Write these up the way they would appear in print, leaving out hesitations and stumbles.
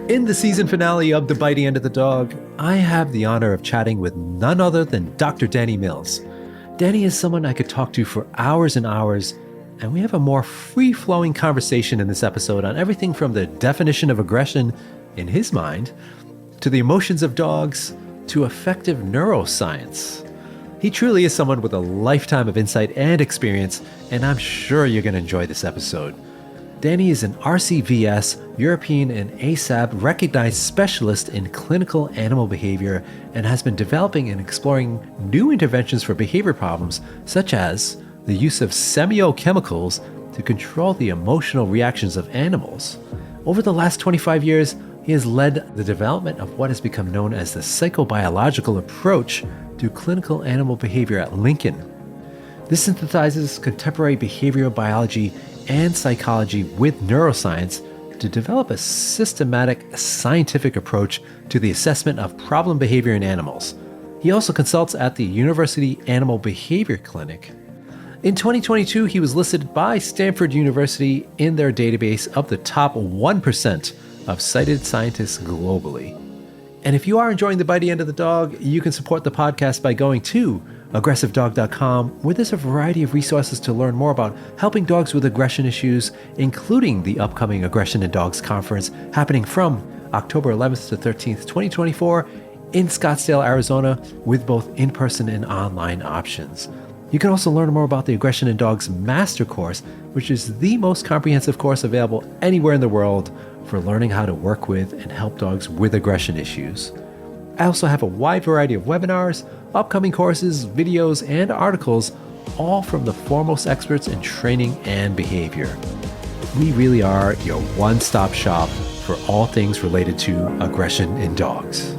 In the season finale of The Bitey End of the Dog, I have the honor of chatting with none other than Dr. Danny Mills. Danny is someone I could talk to for hours and hours, and we have a more free-flowing conversation in this episode on everything from the definition of aggression in his mind, to the emotions of dogs, to effective neuroscience. He truly is someone with a lifetime of insight and experience, and I'm sure you're going to enjoy this episode. Danny is an RCVS, European and ASAB recognized specialist in clinical animal behavior and has been developing and exploring new interventions for behavior problems, such as the use of semiochemicals to control the emotional reactions of animals. Over the last 25 years, he has led the development of what has become known as the psychobiological approach to clinical animal behavior at Lincoln. This synthesizes contemporary behavioral biology and psychology with neuroscience to develop a systematic scientific approach to the assessment of problem behavior in animals. He also consults at the University Animal Behavior Clinic. In 2022, he was listed by Stanford University in their database of the top 1% of cited scientists globally. And if you are enjoying The Bitey End of the Dog, you can support the podcast by going to aggressivedog.com, where there's a variety of resources to learn more about helping dogs with aggression issues, including the upcoming Aggression in Dogs conference happening from October 11th to 13th, 2024 in Scottsdale, Arizona, with both in-person and online options. You can also learn more about the Aggression in Dogs Master Course, which is the most comprehensive course available anywhere in the world for learning how to work with and help dogs with aggression issues. I also have a wide variety of webinars, upcoming courses, videos, and articles, all from the foremost experts in training and behavior. We really are your one-stop shop for all things related to aggression in dogs.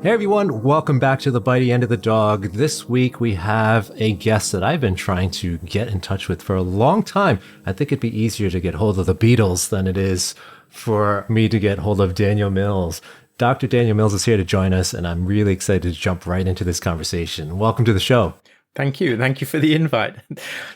Hey everyone, welcome back to The Bitey End of the Dog. This week we have a guest that I've been trying to get in touch with for a long time. I think it'd be easier to get hold of the Beatles than it is for me to get hold of Daniel Mills. Dr. Daniel Mills is here to join us, and I'm really excited to jump right into this conversation. Welcome to the show. Thank you. Thank you for the invite.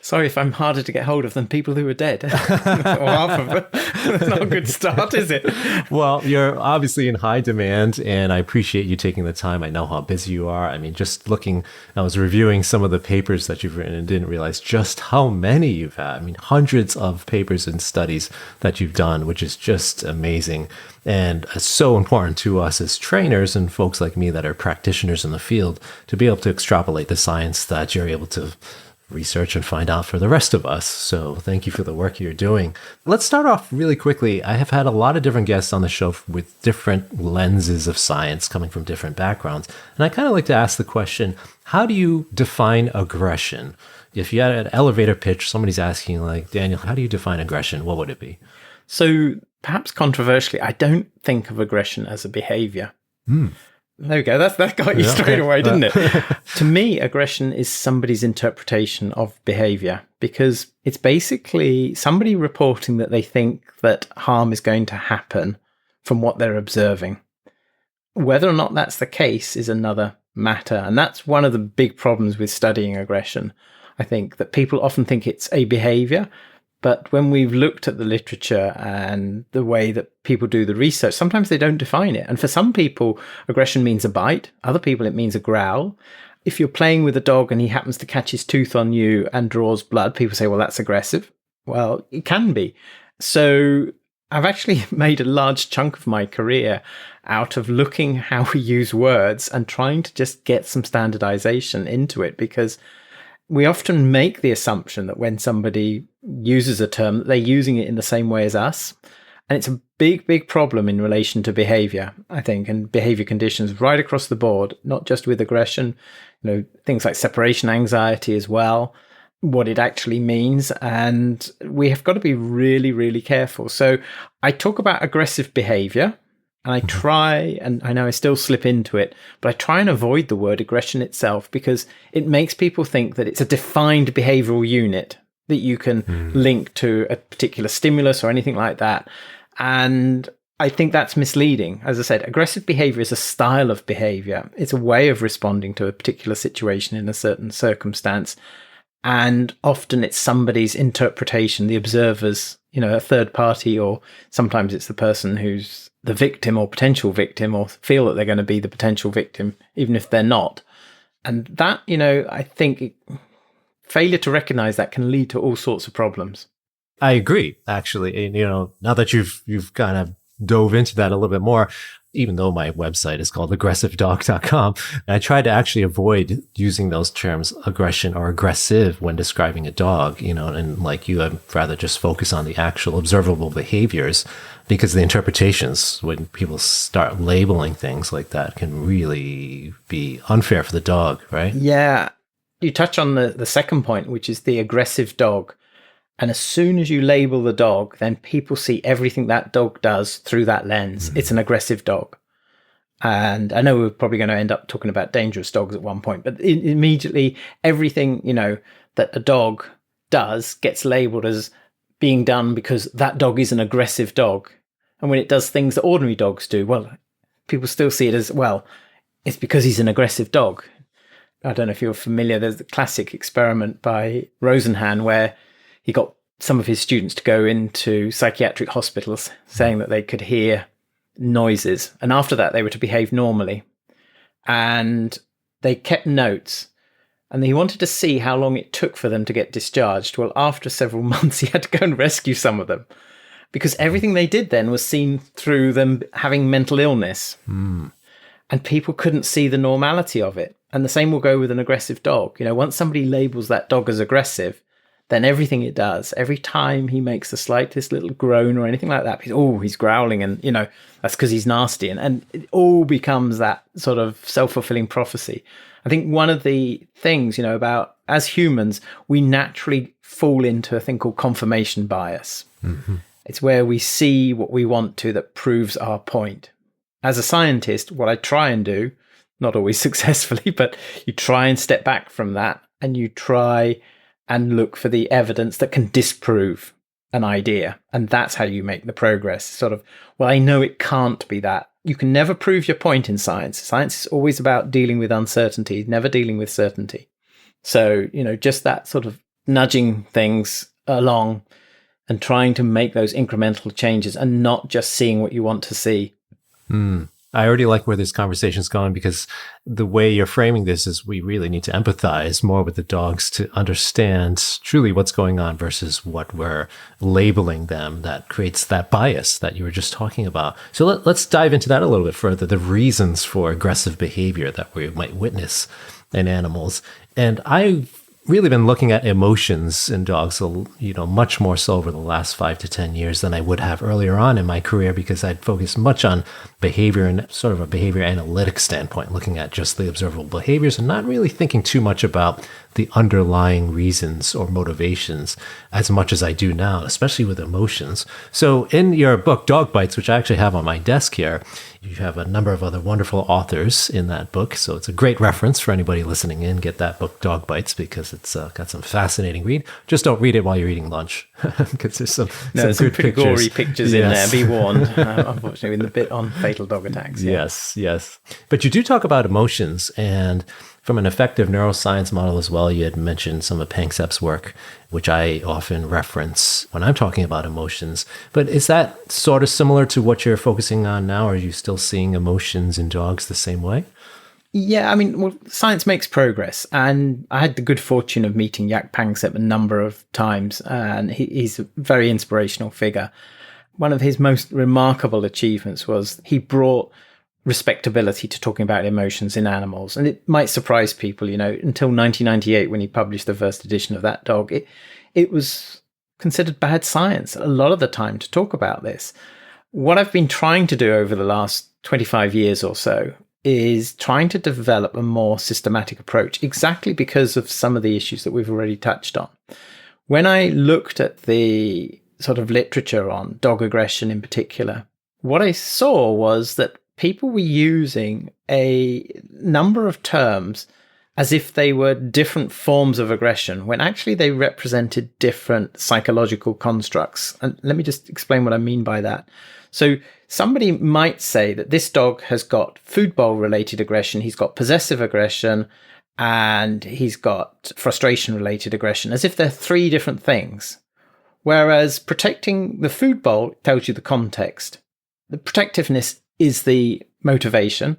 Sorry if I'm harder to get hold of than people who are dead. Or half of them. That's not a good start, is it? Well, you're obviously in high demand, and I appreciate you taking the time. I know how busy you are. I mean, just looking, I was reviewing some of the papers that you've written and didn't realize just how many you've had. I mean, hundreds of papers and studies that you've done, which is just amazing. And it's so important to us as trainers and folks like me that are practitioners in the field to be able to extrapolate the science that you're able to research and find out for the rest of us. So thank you for the work you're doing. Let's start off really quickly. I have had a lot of different guests on the show with different lenses of science coming from different backgrounds. And I kind of like to ask the question, how do you define aggression? If you had an elevator pitch, somebody's asking like, Daniel, how do you define aggression? What would it be? So perhaps controversially, I don't think of aggression as a behavior. There we go. That got you straight away, didn't it? To me, aggression is somebody's interpretation of behavior, because it's basically somebody reporting that they think that harm is going to happen from what they're observing. Whether or not that's the case is another matter. And that's one of the big problems with studying aggression. I think that people often think it's a behavior. But when we've looked at the literature and the way that people do the research, sometimes they don't define it. And for some people, aggression means a bite. Other people, it means a growl. If you're playing with a dog and he happens to catch his tooth on you and draws blood, people say, well, that's aggressive. Well, it can be. So I've actually made a large chunk of my career out of looking how we use words and trying to just get some standardization into it, because we often make the assumption that when somebody uses a term, that they're using it in the same way as us. And it's a big, big problem in relation to behavior, I think, and behavior conditions right across the board, not just with aggression, things like separation anxiety as well, what it actually means. And we have got to be really, really careful. So I talk about aggressive behavior, and I try, and I know I still slip into it, but I try and avoid the word aggression itself, because it makes people think that it's a defined behavioral unit that you can link to a particular stimulus or anything like that. And I think that's misleading. As I said, aggressive behavior is a style of behavior. It's a way of responding to a particular situation in a certain circumstance. And often it's somebody's interpretation, the observer's a third party, or sometimes it's the person who's the victim or potential victim, or feel that they're going to be the potential victim, even if they're not. And that, I think failure to recognize that can lead to all sorts of problems. I agree, actually. And, now that you've kind of dove into that a little bit more, even though my website is called aggressivedog.com, I try to actually avoid using those terms aggression or aggressive when describing a dog, and like you, I'd rather just focus on the actual observable behaviors, because the interpretations, when people start labeling things like that, can really be unfair for the dog, right? Yeah. You touch on the second point, which is the aggressive dog. And as soon as you label the dog, then people see everything that dog does through that lens. It's an aggressive dog. And I know we're probably going to end up talking about dangerous dogs at one point, but immediately everything, that a dog does gets labeled as being done because that dog is an aggressive dog. And when it does things that ordinary dogs do, well, people still see it as, well, it's because he's an aggressive dog. I don't know if you're familiar. There's the classic experiment by Rosenhan where he got some of his students to go into psychiatric hospitals saying that they could hear noises. And after that, they were to behave normally. And they kept notes. And he wanted to see how long it took for them to get discharged. Well, after several months, he had to go and rescue some of them, because everything they did then was seen through them having mental illness. And people couldn't see the normality of it. And the same will go with an aggressive dog. Once somebody labels that dog as aggressive, then everything it does, every time he makes the slightest little groan or anything like that, he's growling, and, that's because he's nasty. And it all becomes that sort of self-fulfilling prophecy. I think one of the things, about as humans, we naturally fall into a thing called confirmation bias. Mm-hmm. It's where we see what we want to that proves our point. As a scientist, what I try and do, not always successfully, but you try and step back from that, and you try and look for the evidence that can disprove an idea. And that's how you make the progress. Sort of, well, I know it can't be that. You can never prove your point in science. Science is always about dealing with uncertainty, never dealing with certainty. So, just that sort of nudging things along and trying to make those incremental changes and not just seeing what you want to see. I already like where this conversation's going, because the way you're framing this is we really need to empathize more with the dogs to understand truly what's going on versus what we're labeling them. That creates that bias that you were just talking about. So let's dive into that a little bit further, the reasons for aggressive behavior that we might witness in animals. And I've really been looking at emotions in dogs, much more so over the last 5 to 10 years than I would have earlier on in my career, because I'd focused much on behavior and sort of a behavior analytic standpoint, looking at just the observable behaviors and not really thinking too much about the underlying reasons or motivations as much as I do now, especially with emotions. So in your book, Dog Bites, which I actually have on my desk here, you have a number of other wonderful authors in that book. So it's a great reference for anybody listening in. Get that book, Dog Bites, because it's got some fascinating read. Just don't read it while you're eating lunch, because there's some pretty pictures. Gory pictures in there. Be warned. Unfortunately, in the bit on fatal dog attacks. Yeah. Yes. But you do talk about emotions, and from an effective neuroscience model as well. You had mentioned some of Panksepp's work, which I often reference when I'm talking about emotions. But is that sort of similar to what you're focusing on now? Are you still seeing emotions in dogs the same way? Yeah, science makes progress. And I had the good fortune of meeting Jaak Panksepp a number of times, and he's a very inspirational figure. One of his most remarkable achievements was he brought respectability to talking about emotions in animals. And it might surprise people, until 1998, when he published the first edition of that dog, it was considered bad science a lot of the time to talk about this. What I've been trying to do over the last 25 years or so is trying to develop a more systematic approach, exactly because of some of the issues that we've already touched on. When I looked at the sort of literature on dog aggression in particular, what I saw was that people were using a number of terms as if they were different forms of aggression, when actually they represented different psychological constructs. And let me just explain what I mean by that. So somebody might say that this dog has got food bowl related aggression, he's got possessive aggression, and he's got frustration related aggression, as if they're three different things. Whereas protecting the food bowl tells you the context. The protectiveness is the motivation,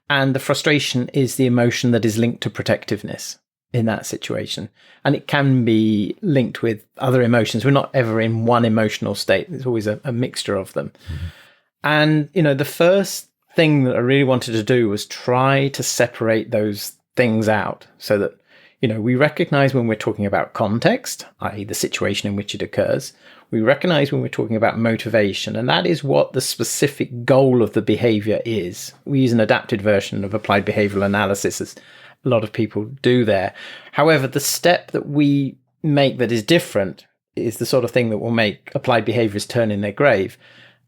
and the frustration is the emotion that is linked to protectiveness in that situation. And it can be linked with other emotions. We're not ever in one emotional state. There's always a mixture of them. And, the first thing that I really wanted to do was try to separate those things out so that, we recognize when we're talking about context, i.e. the situation in which it occurs. We recognize when we're talking about motivation, and that is what the specific goal of the behavior is. We use an adapted version of applied behavioral analysis, as a lot of people do there. However, the step that we make that is different is the sort of thing that will make applied behaviors turn in their grave,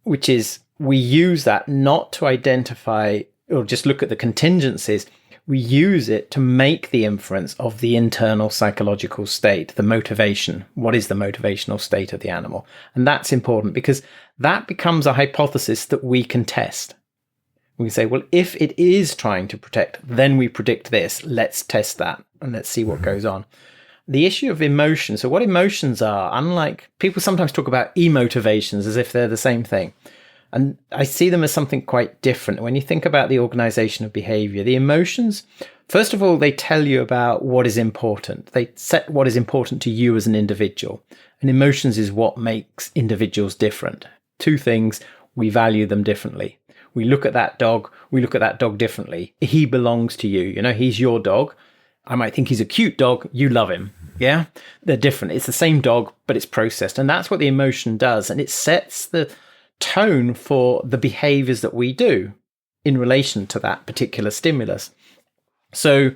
which is we use that not to identify or just look at the contingencies. We use it to make the inference of the internal psychological state, the motivation. What is the motivational state of the animal? And that's important because that becomes a hypothesis that we can test. We say, well, if it is trying to protect, then we predict this. Let's test that and let's see what goes on. The issue of emotion. So what emotions are, unlike people sometimes talk about emotivations as if they're the same thing. And I see them as something quite different. When you think about the organization of behavior, the emotions, first of all, they tell you about what is important. They set what is important to you as an individual. And emotions is what makes individuals different. Two things, we value them differently. We look at that dog differently. He belongs to you. He's your dog. I might think he's a cute dog. You love him. Yeah? They're different. It's the same dog, but it's processed. And that's what the emotion does. And it sets the tone for the behaviors that we do in relation to that particular stimulus. So,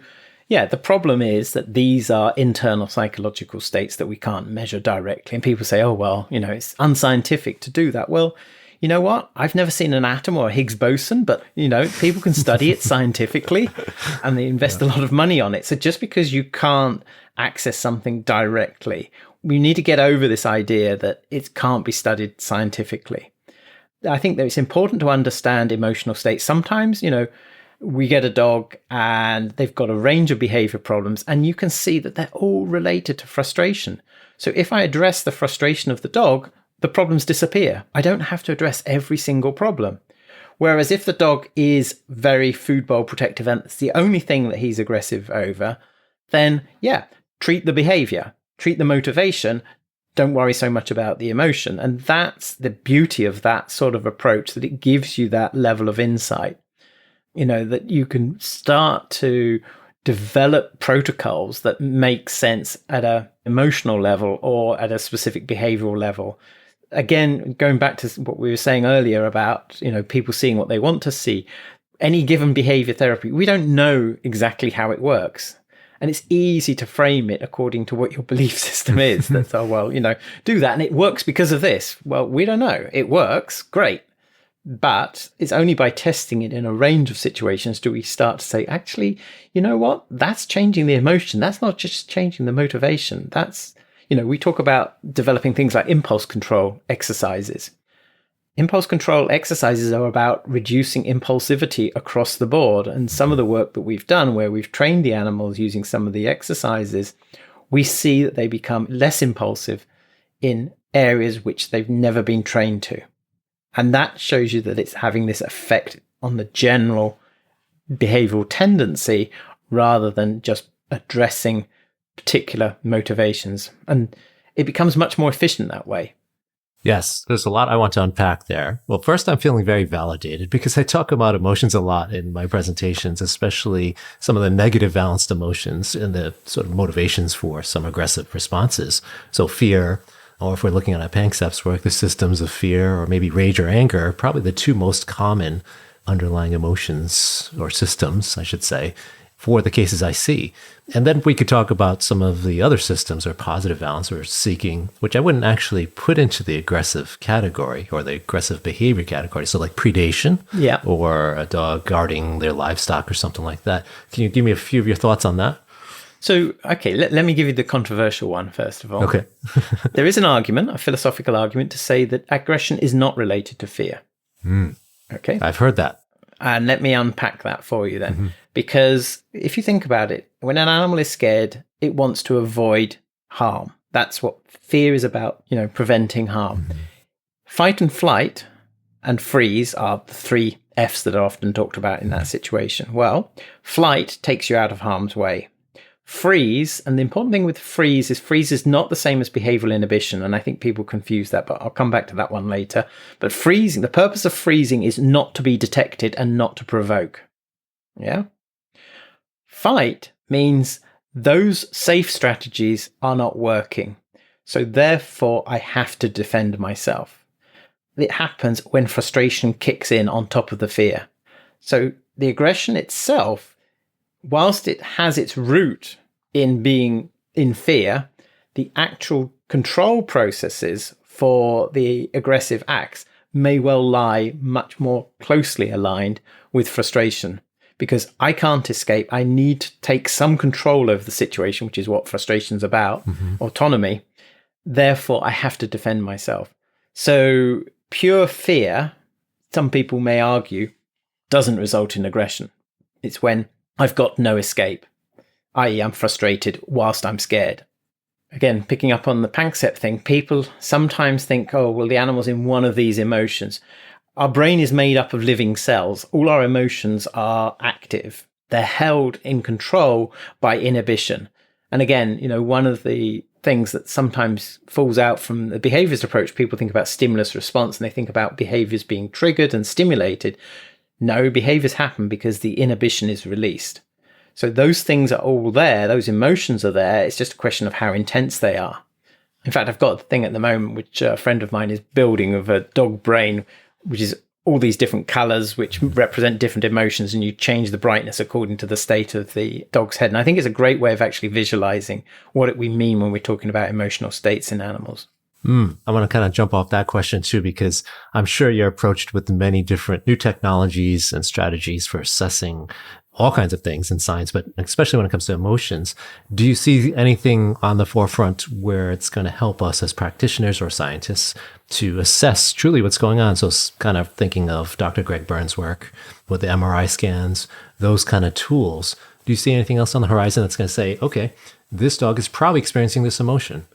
the problem is that these are internal psychological states that we can't measure directly. And people say, oh, well, it's unscientific to do that. Well, you know what? I've never seen an atom or a Higgs boson, but, people can study it scientifically and they invest a lot of money on it. So just because you can't access something directly, we need to get over this idea that it can't be studied scientifically. I think that it's important to understand emotional states. Sometimes, we get a dog and they've got a range of behavior problems and you can see that they're all related to frustration. So if I address the frustration of the dog, the problems disappear. I don't have to address every single problem. Whereas if the dog is very food bowl protective and it's the only thing that he's aggressive over, then treat the behavior, treat the motivation. Don't worry so much about the emotion. And that's the beauty of that sort of approach, that it gives you that level of insight, that you can start to develop protocols that make sense at an emotional level or at a specific behavioral level. Again, going back to what we were saying earlier about, people seeing what they want to see, any given behavior therapy, we don't know exactly how it works. And it's easy to frame it according to what your belief system is. That's, do that and it works because of this. Well, we don't know. It works, great. But it's only by testing it in a range of situations do we start to say, actually, you know what? That's changing the emotion. That's not just changing the motivation. That's, we talk about developing things like impulse control exercises. Impulse control exercises are about reducing impulsivity across the board. And some of the work that we've done where we've trained the animals using some of the exercises, we see that they become less impulsive in areas which they've never been trained to. And that shows you that it's having this effect on the general behavioral tendency rather than just addressing particular motivations. And it becomes much more efficient that way. Yes, there's a lot I want to unpack there. Well, first, I'm feeling very validated because I talk about emotions a lot in my presentations, especially some of the negative balanced emotions and the sort of motivations for some aggressive responses. So fear, or if we're looking at Panksepp's work, the systems of fear or maybe rage or anger are probably the two most common underlying emotions or systems, I should say, for the cases I see. And then we could talk about some of the other systems or positive balance or seeking, which I wouldn't actually put into the aggressive category or the aggressive behavior category. So like predation or a dog guarding their livestock or something like that. Can you give me a few of your thoughts on that? So, okay, let me give you the controversial one, first of all. Okay. There is an argument, a philosophical argument, to say that aggression is not related to fear. Okay. I've heard that. And let me unpack that for you then. Because if you think about it, when an animal is scared, it wants to avoid harm. That's what fear is about, preventing harm. Fight and flight and freeze are the 3 Fs that are often talked about in that situation. Well, flight takes you out of harm's way. Freeze, and the important thing with freeze is not the same as behavioral inhibition, and I think people confuse that, but I'll come back to that one later. But freezing, the purpose of freezing is not to be detected and not to provoke. Yeah? Fight means those safe strategies are not working, so therefore I have to defend myself. It happens when frustration kicks in on top of the fear. So the aggression itself, whilst it has its root in being in fear, the actual control processes for the aggressive acts may well lie much more closely aligned with frustration, because I can't escape. I need to take some control over the situation, which is what frustration's about, autonomy. Therefore, I have to defend myself. So pure fear, some people may argue, doesn't result in aggression. It's when I've got no escape, i.e. I'm frustrated whilst I'm scared. Again, picking up on the Panksepp thing, people sometimes think, oh, well, the animal's in one of these emotions. Our brain is made up of living cells. All our emotions are active. They're held in control by inhibition. And again, one of the things that sometimes falls out from the behaviorist approach, people think about stimulus response and they think about behaviors being triggered and stimulated. No, behaviors happen because the inhibition is released. So those things are all there. Those emotions are there. It's just a question of how intense they are. In fact, I've got a thing at the moment, which a friend of mine is building, of a dog brain, which is all these different colors which represent different emotions, and you change the brightness according to the state of the dog's head. And I think it's a great way of actually visualizing what we mean when we're talking about emotional states in animals. I want to kind of jump off that question too, because I'm sure you're approached with many different new technologies and strategies for assessing all kinds of things in science, but especially when it comes to emotions. Do you see anything on the forefront where it's going to help us as practitioners or scientists to assess truly what's going on? So kind of thinking of Dr. Greg Burns' work with the MRI scans, those kind of tools. Do you see anything else on the horizon that's going to say, okay, this dog is probably experiencing this emotion?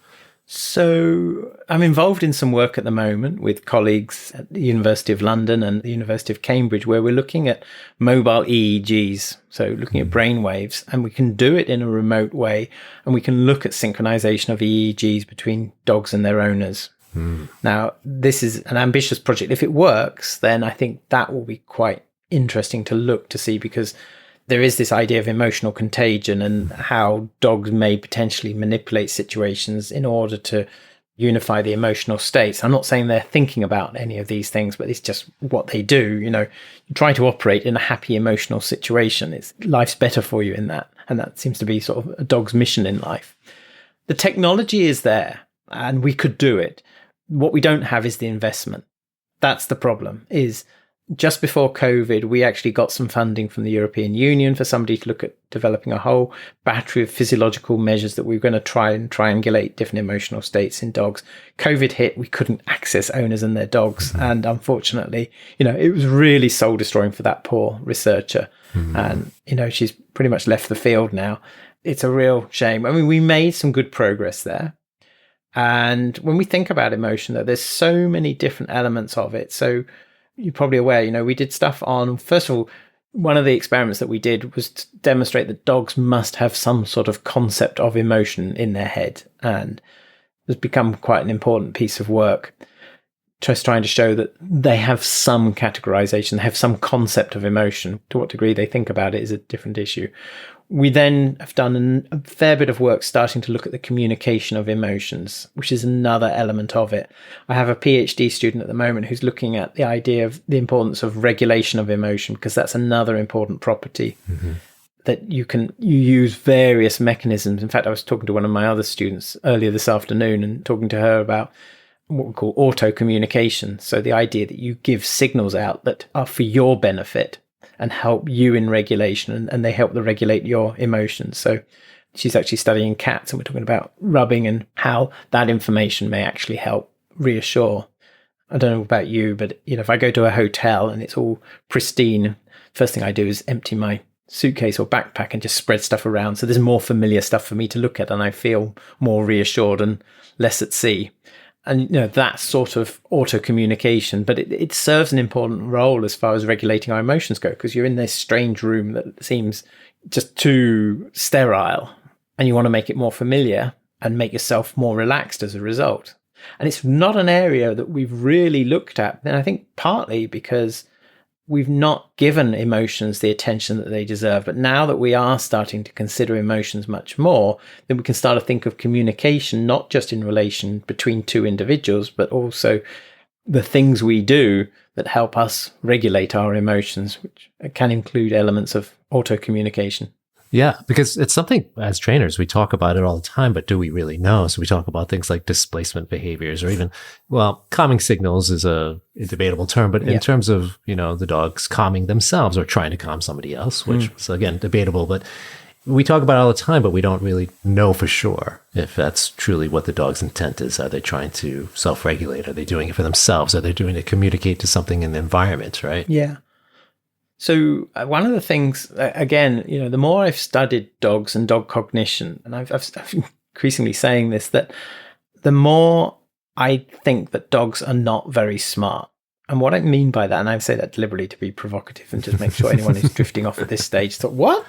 So I'm involved in some work at the moment with colleagues at the University of London and the University of Cambridge, where we're looking at mobile EEGs, so looking at brain waves, and we can do it in a remote way, and we can look at synchronization of EEGs between dogs and their owners. Now, this is an ambitious project. If it works, then I think that will be quite interesting to look to see, because there is this idea of emotional contagion and how dogs may potentially manipulate situations in order to unify the emotional states. I'm not saying they're thinking about any of these things, but it's just what they do. You try to operate in a happy emotional situation. Life's better for you in that. And that seems to be sort of a dog's mission in life. The technology is there and we could do it. What we don't have is the investment. That's the problem. Is just before COVID, we actually got some funding from the European Union for somebody to look at developing a whole battery of physiological measures that we were going to try and triangulate different emotional states in dogs. COVID hit, we couldn't access owners and their dogs. And unfortunately, it was really soul destroying for that poor researcher. And, she's pretty much left the field now. It's a real shame. I mean, we made some good progress there. And when we think about emotion, though, there's so many different elements of it. So you're probably aware, we did stuff on, first of all, one of the experiments that we did was to demonstrate that dogs must have some sort of concept of emotion in their head. And it's become quite an important piece of work, just trying to show that they have some categorization, they have some concept of emotion. To what degree they think about it is a different issue. We then have done a fair bit of work starting to look at the communication of emotions, which is another element of it. I have a PhD student at the moment who's looking at the idea of the importance of regulation of emotion, because that's another important property that you use various mechanisms. In fact, I was talking to one of my other students earlier this afternoon and talking to her about what we call auto communication. So the idea that you give signals out that are for your benefit and help you in regulation, and they help to regulate your emotions. So she's actually studying cats, and we're talking about rubbing and how that information may actually help reassure. I don't know about you, but if I go to a hotel and it's all pristine, first thing I do is empty my suitcase or backpack and just spread stuff around. So there's more familiar stuff for me to look at, and I feel more reassured and less at sea. And that sort of auto communication, but it serves an important role as far as regulating our emotions go, because you're in this strange room that seems just too sterile, and you want to make it more familiar and make yourself more relaxed as a result. And it's not an area that we've really looked at, and I think partly because we've not given emotions the attention that they deserve. But now that we are starting to consider emotions much more, then we can start to think of communication, not just in relation between two individuals, but also the things we do that help us regulate our emotions, which can include elements of auto communication. Yeah, because it's something as trainers, we talk about it all the time, but do we really know? So we talk about things like displacement behaviors, or even, calming signals is a debatable term, but in terms of, the dogs calming themselves or trying to calm somebody else, which is again, debatable, but we talk about it all the time, but we don't really know for sure if that's truly what the dog's intent is. Are they trying to self-regulate? Are they doing it for themselves? Are they doing it to communicate to something in the environment, right? Yeah. So one of the things, again, the more I've studied dogs and dog cognition, and I've increasingly saying this, that the more I think that dogs are not very smart. And what I mean by that, and I say that deliberately to be provocative and just make sure anyone who's drifting off at this stage thought, what?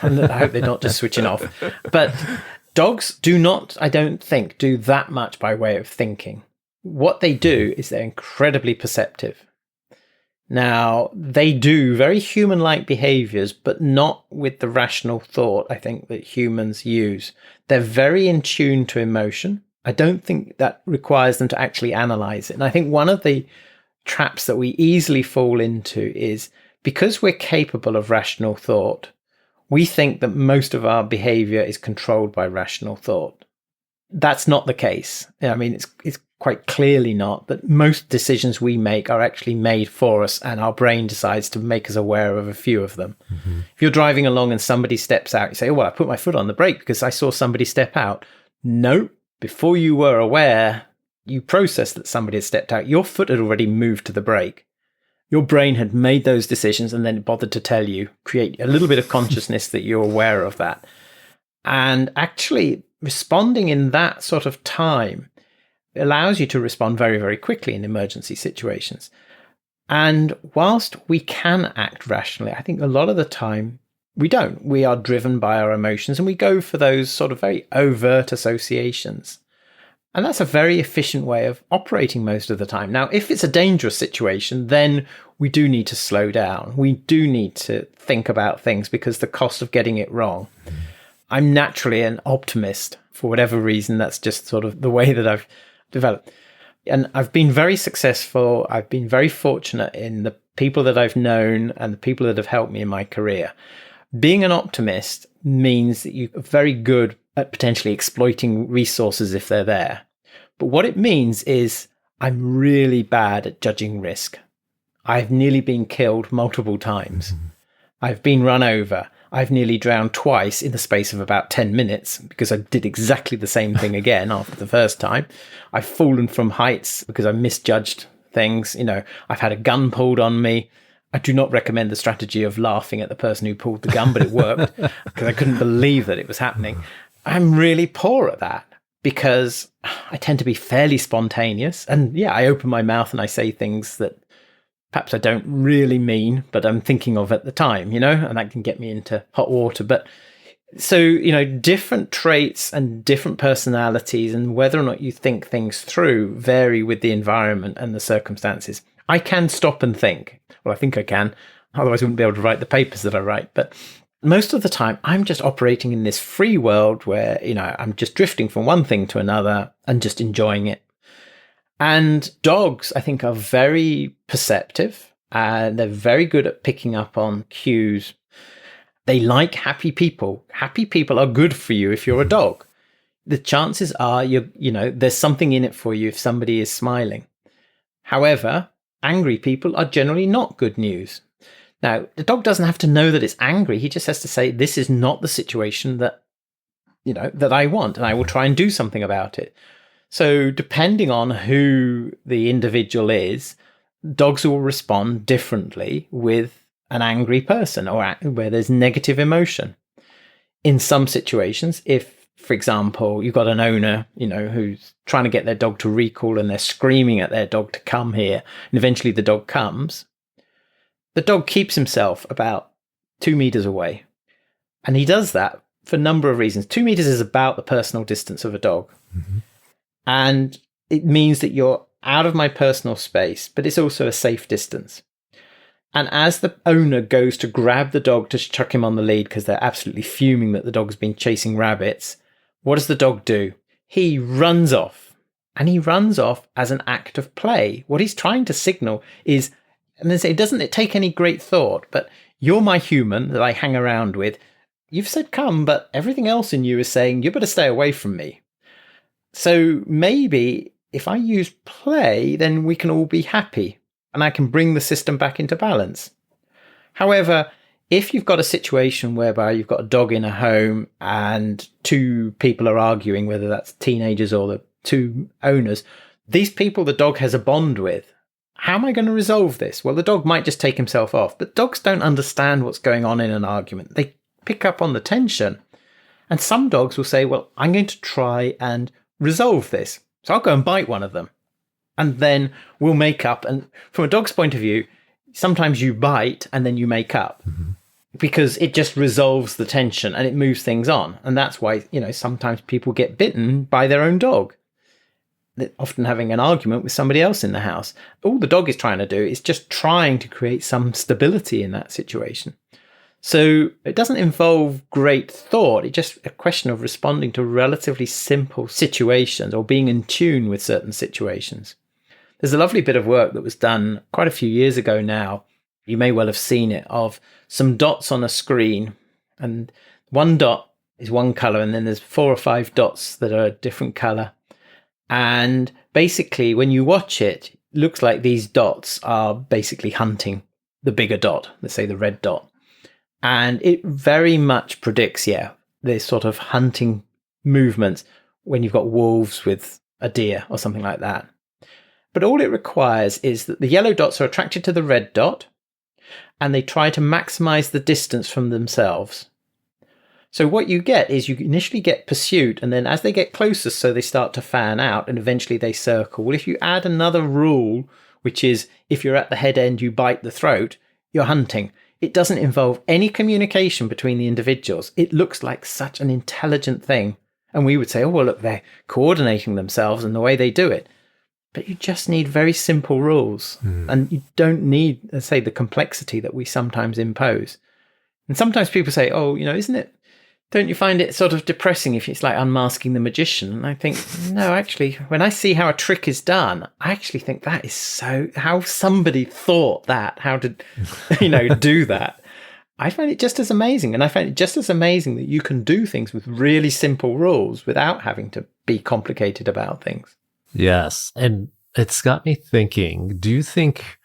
And I hope they're not just switching off. But dogs do not, I don't think, do that much by way of thinking. What they do is they're incredibly perceptive. Now, they do very human-like behaviors, but not with the rational thought, I think, that humans use. They're very in tune to emotion. I don't think that requires them to actually analyze it. And I think one of the traps that we easily fall into is, because we're capable of rational thought, we think that most of our behavior is controlled by rational thought. That's not the case. I mean, it's quite clearly not, that most decisions we make are actually made for us, and our brain decides to make us aware of a few of them. Mm-hmm. If you're driving along and somebody steps out, you say, I put my foot on the brake because I saw somebody step out. No, before you were aware, you processed that somebody had stepped out. Your foot had already moved to the brake. Your brain had made those decisions and then it bothered to tell you, create a little bit of consciousness that you're aware of that. And actually responding in that sort of time allows you to respond very, very quickly in emergency situations. And whilst we can act rationally, I think a lot of the time we don't. We are driven by our emotions and we go for those sort of very overt associations. And that's a very efficient way of operating most of the time. Now, if it's a dangerous situation, then we do need to slow down. We do need to think about things, because the cost of getting it wrong. I'm naturally an optimist for whatever reason. That's just sort of the way that I've developed. And I've been very successful. I've been very fortunate in the people that I've known and the people that have helped me in my career. Being an optimist means that you're very good at potentially exploiting resources if they're there. But what it means is I'm really bad at judging risk. I've nearly been killed multiple times. I've been run over. I've nearly drowned twice in the space of about 10 minutes because I did exactly the same thing again after the first time. I've fallen from heights because I misjudged things. I've had a gun pulled on me. I do not recommend the strategy of laughing at the person who pulled the gun, but it worked because I couldn't believe that it was happening. I'm really poor at that because I tend to be fairly spontaneous. And I open my mouth and I say things that perhaps I don't really mean, but I'm thinking of at the time, and that can get me into hot water. But so, different traits and different personalities and whether or not you think things through vary with the environment and the circumstances. I can stop and think. Well, I think I can. Otherwise I wouldn't be able to write the papers that I write. But most of the time I'm just operating in this free world where, I'm just drifting from one thing to another and just enjoying it. And dogs, I think, are very perceptive and they're very good at picking up on cues. They like happy people. Happy people are good for you if you're a dog. The chances are there's something in it for you if somebody is smiling. However, angry people are generally not good news. Now, the dog doesn't have to know that it's angry. He just has to say, this is not the situation that I want, and I will try and do something about it. So depending on who the individual is, dogs will respond differently with an angry person or where there's negative emotion. In some situations, if, for example, you've got an owner, who's trying to get their dog to recall and they're screaming at their dog to come here, and eventually the dog comes, the dog keeps himself about 2 meters away. And he does that for a number of reasons. 2 meters is about the personal distance of a dog. Mm-hmm. And it means that you're out of my personal space, but it's also a safe distance. And as the owner goes to grab the dog to chuck him on the lead because they're absolutely fuming that the dog's been chasing rabbits, what does the dog do? He runs off. And he runs off as an act of play. What he's trying to signal is, and they say, doesn't it take any great thought, but you're my human that I hang around with. You've said come, but everything else in you is saying you better stay away from me. So maybe if I use play, then we can all be happy and I can bring the system back into balance. However, if you've got a situation whereby you've got a dog in a home and two people are arguing, whether that's teenagers or the two owners, these people the dog has a bond with, how am I going to resolve this? Well, the dog might just take himself off, but dogs don't understand what's going on in an argument. They pick up on the tension. And some dogs will say, well, I'm going to try and resolve this. So I'll go and bite one of them. And then we'll make up. And from a dog's point of view, sometimes you bite and then you make up. Mm-hmm. Because it just resolves the tension and it moves things on. And that's why, sometimes people get bitten by their own dog. They're often having an argument with somebody else in the house. All the dog is trying to do is just trying to create some stability in that situation. So it doesn't involve great thought. It's just a question of responding to relatively simple situations or being in tune with certain situations. There's a lovely bit of work that was done quite a few years ago now. You may well have seen it, of some dots on a screen. And one dot is one color, and then there's 4 or 5 dots that are a different color. And basically, when you watch it, it looks like these dots are basically hunting the bigger dot, let's say the red dot. And it very much predicts, this sort of hunting movements when you've got wolves with a deer or something like that. But all it requires is that the yellow dots are attracted to the red dot and they try to maximize the distance from themselves. So what you get is you initially get pursuit, and then as they get closer, so they start to fan out and eventually they circle. Well, if you add another rule, which is if you're at the head end, you bite the throat, you're hunting. It doesn't involve any communication between the individuals. It looks like such an intelligent thing. And we would say, oh, well, look, they're coordinating themselves and the way they do it. But you just need very simple rules. And you don't need, let's say, the complexity that we sometimes impose. And sometimes people say, oh, don't you find it sort of depressing if it's like unmasking the magician? And I think, no, actually, when I see how a trick is done, I actually think that is so, how somebody thought that, how to, do that. I find it just as amazing. And I find it just as amazing that you can do things with really simple rules without having to be complicated about things. Yes. And it's got me thinking, do you think,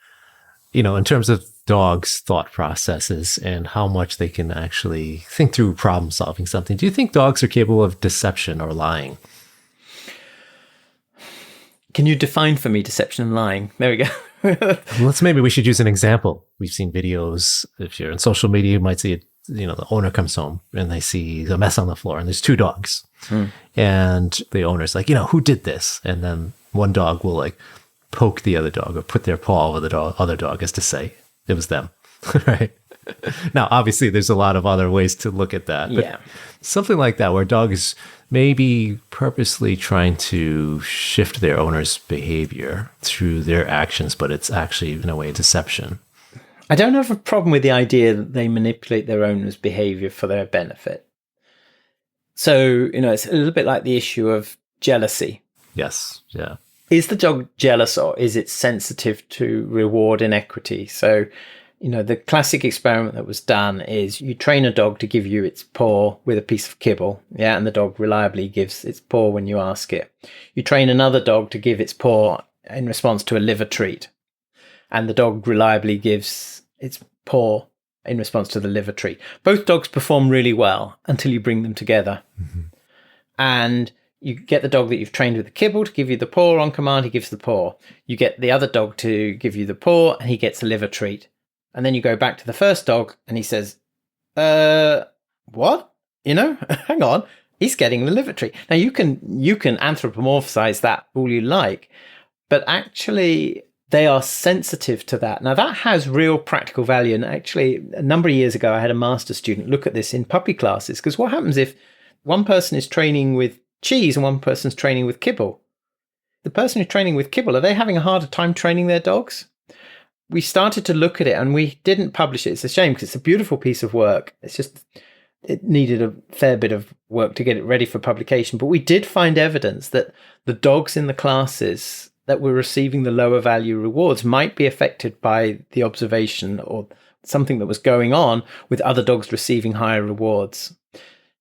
in terms of dogs' thought processes and how much they can actually think through problem solving something, do you think dogs are capable of deception or lying? Can you define for me deception and lying? There we go. Maybe we should use an example. We've seen videos. If you're on social media, you might see it. The owner comes home and they see a mess on the floor and there's 2 dogs. And the owner's like, who did this? And then one dog will poke the other dog or put their paw over the other dog as to say it was them. Right. Now, obviously, there's a lot of other ways to look at that. But something like that, where a dog is maybe purposely trying to shift their owner's behavior through their actions, but it's actually, in a way, deception. I don't have a problem with the idea that they manipulate their owner's behavior for their benefit. So, it's a little bit like the issue of jealousy. Yes. Yeah. Is the dog jealous, or is it sensitive to reward inequity? So, the classic experiment that was done is you train a dog to give you its paw with a piece of kibble. Yeah. And the dog reliably gives its paw when you ask it. You train another dog to give its paw in response to a liver treat. And the dog reliably gives its paw in response to the liver treat. Both dogs perform really well until you bring them together. Mm-hmm. And you get the dog that you've trained with the kibble to give you the paw on command, he gives the paw. You get the other dog to give you the paw and he gets a liver treat. And then you go back to the first dog and he says, what? Hang on. He's getting the liver treat. Now you can anthropomorphize that all you like, but actually they are sensitive to that. Now that has real practical value. And actually a number of years ago, I had a master student look at this in puppy classes, because what happens if one person is training with cheese and one person's training with kibble? The person who's training with kibble, are they having a harder time training their dogs? We started to look at it and we didn't publish it. It's a shame because it's a beautiful piece of work. It's just, it needed a fair bit of work to get it ready for publication. But we did find evidence that the dogs in the classes that were receiving the lower value rewards might be affected by the observation or something that was going on with other dogs receiving higher rewards.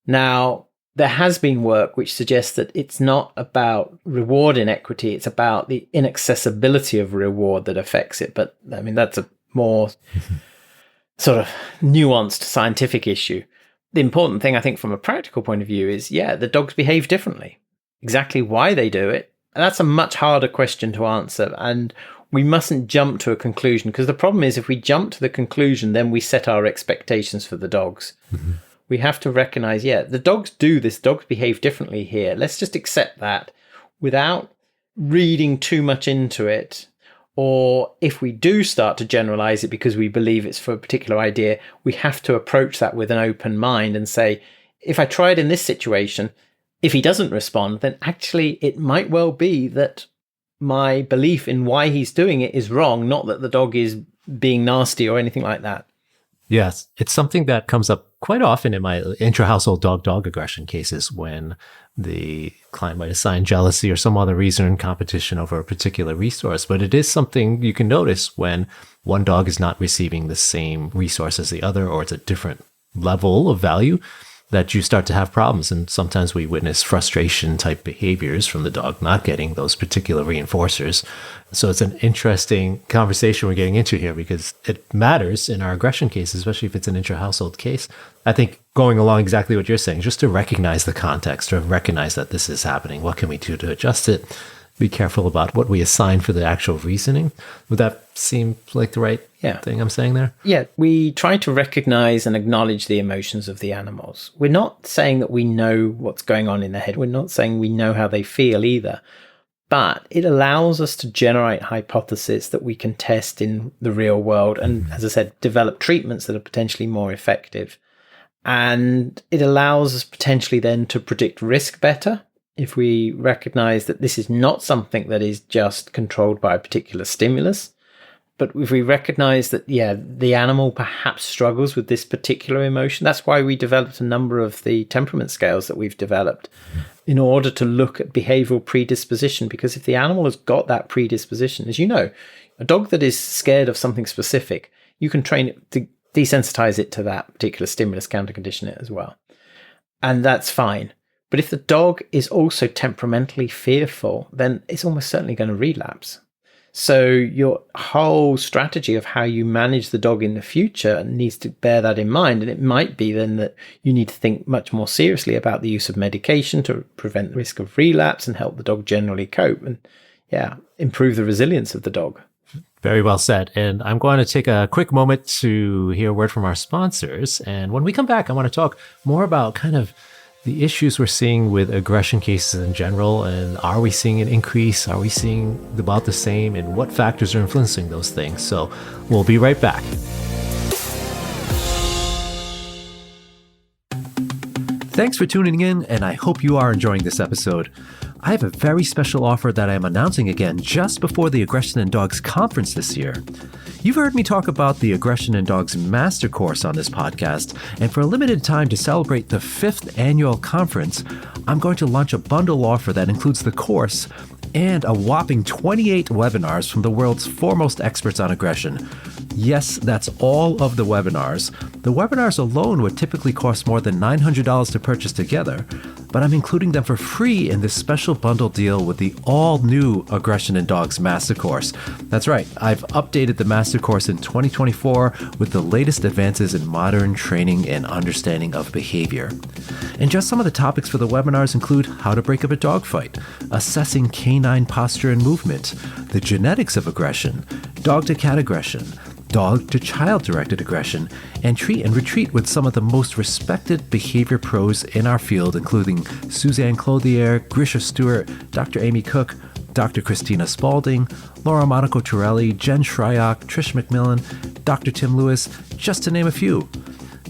Now, there has been work which suggests that it's not about reward inequity, it's about the inaccessibility of reward that affects it. But I mean, that's a more sort of nuanced scientific issue. The important thing, I think, from a practical point of view is, the dogs behave differently. Exactly why they do it, and that's a much harder question to answer. And we mustn't jump to a conclusion, because the problem is if we jump to the conclusion, then we set our expectations for the dogs. Mm-hmm. We have to recognize, the dogs do this. Dogs behave differently here. Let's just accept that without reading too much into it. Or if we do start to generalize it because we believe it's for a particular idea, we have to approach that with an open mind and say, if I try it in this situation, if he doesn't respond, then actually it might well be that my belief in why he's doing it is wrong, not that the dog is being nasty or anything like that. Yes, it's something that comes up quite often in my intra-household dog-dog aggression cases when the client might assign jealousy or some other reason in competition over a particular resource. But it is something you can notice when one dog is not receiving the same resource as the other, or it's a different level of value, that you start to have problems. And sometimes we witness frustration type behaviors from the dog not getting those particular reinforcers. So it's an interesting conversation we're getting into here, because it matters in our aggression cases, especially if it's an intra-household case. I think going along exactly what you're saying, just to recognize the context, to recognize that this is happening. What can we do to adjust it? Be careful about what we assign for the actual reasoning. Would that seem like the right thing I'm saying there? Yeah, we try to recognize and acknowledge the emotions of the animals. We're not saying that we know what's going on in their head. We're not saying we know how they feel either. But it allows us to generate hypotheses that we can test in the real world. And as I said, develop treatments that are potentially more effective. And it allows us potentially then to predict risk better. If we recognize that this is not something that is just controlled by a particular stimulus, but if we recognize that, the animal perhaps struggles with this particular emotion, that's why we developed a number of the temperament scales that we've developed in order to look at behavioral predisposition. Because if the animal has got that predisposition, as you know, a dog that is scared of something specific, you can train it to desensitize it to that particular stimulus, counter condition it as well. And that's fine. But if the dog is also temperamentally fearful, then it's almost certainly going to relapse. So your whole strategy of how you manage the dog in the future needs to bear that in mind. And it might be then that you need to think much more seriously about the use of medication to prevent the risk of relapse and help the dog generally cope and, improve the resilience of the dog. Very well said. And I'm going to take a quick moment to hear a word from our sponsors. And when we come back, I want to talk more about kind of the issues we're seeing with aggression cases in general, and are we seeing an increase? Are we seeing about the same? And what factors are influencing those things? So we'll be right back. Thanks for tuning in, and I hope you are enjoying this episode. I have a very special offer that I am announcing again just before the Aggression in Dogs conference this year. You've heard me talk about the Aggression in Dogs Master Course on this podcast, and for a limited time to celebrate the 5th annual conference, I'm going to launch a bundle offer that includes the course and a whopping 28 webinars from the world's foremost experts on aggression. Yes, that's all of the webinars. The webinars alone would typically cost more than $900 to purchase together, but I'm including them for free in this special bundle deal with the all-new Aggression in Dogs Master Course. That's right, I've updated the Master Course in 2024 with the latest advances in modern training and understanding of behavior. And just some of the topics for the webinars include how to break up a dog fight, assessing canine posture and movement, the genetics of aggression, dog-to-cat aggression, dog-to-child directed aggression, and treat and retreat with some of the most respected behavior pros in our field, including Suzanne Clothier, Grisha Stewart, Dr. Amy Cook, Dr. Christina Spalding, Laura Monaco Torelli, Jen Shryock, Trish McMillan, Dr. Tim Lewis, just to name a few.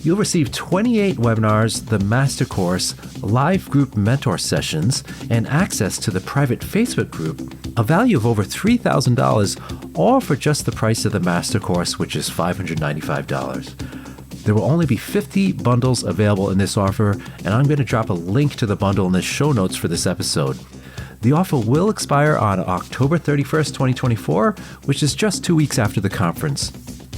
You'll receive 28 webinars, the master course, live group mentor sessions, and access to the private Facebook group, a value of over $3,000, all for just the price of the master course, which is $595. There will only be 50 bundles available in this offer, and I'm going to drop a link to the bundle in the show notes for this episode. The offer will expire on October 31st, 2024, which is just 2 weeks after the conference.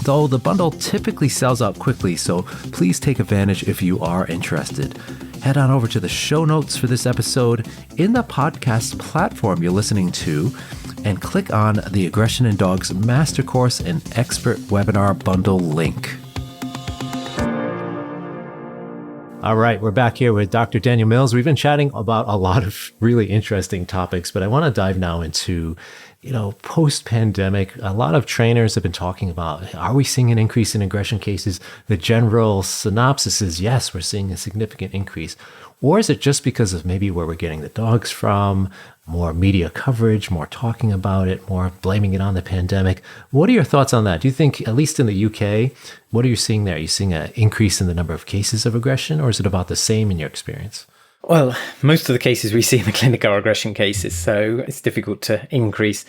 Though the bundle typically sells out quickly, so please take advantage if you are interested. Head on over to the show notes for this episode in the podcast platform you're listening to and click on the Aggression in Dogs Master Course and Expert Webinar Bundle link. All right, we're back here with Dr. Daniel Mills. We've been chatting about a lot of really interesting topics, but I want to dive now into, post-pandemic. A lot of trainers have been talking about, are we seeing an increase in aggression cases? The general synopsis is, yes, we're seeing a significant increase. Or is it just because of maybe where we're getting the dogs from, more media coverage, more talking about it, more blaming it on the pandemic? What are your thoughts on that? Do you think, at least in the UK, what are you seeing there? Are you seeing an increase in the number of cases of aggression, or is it about the same in your experience? Well, most of the cases we see in the clinic are aggression cases, so it's difficult to increase.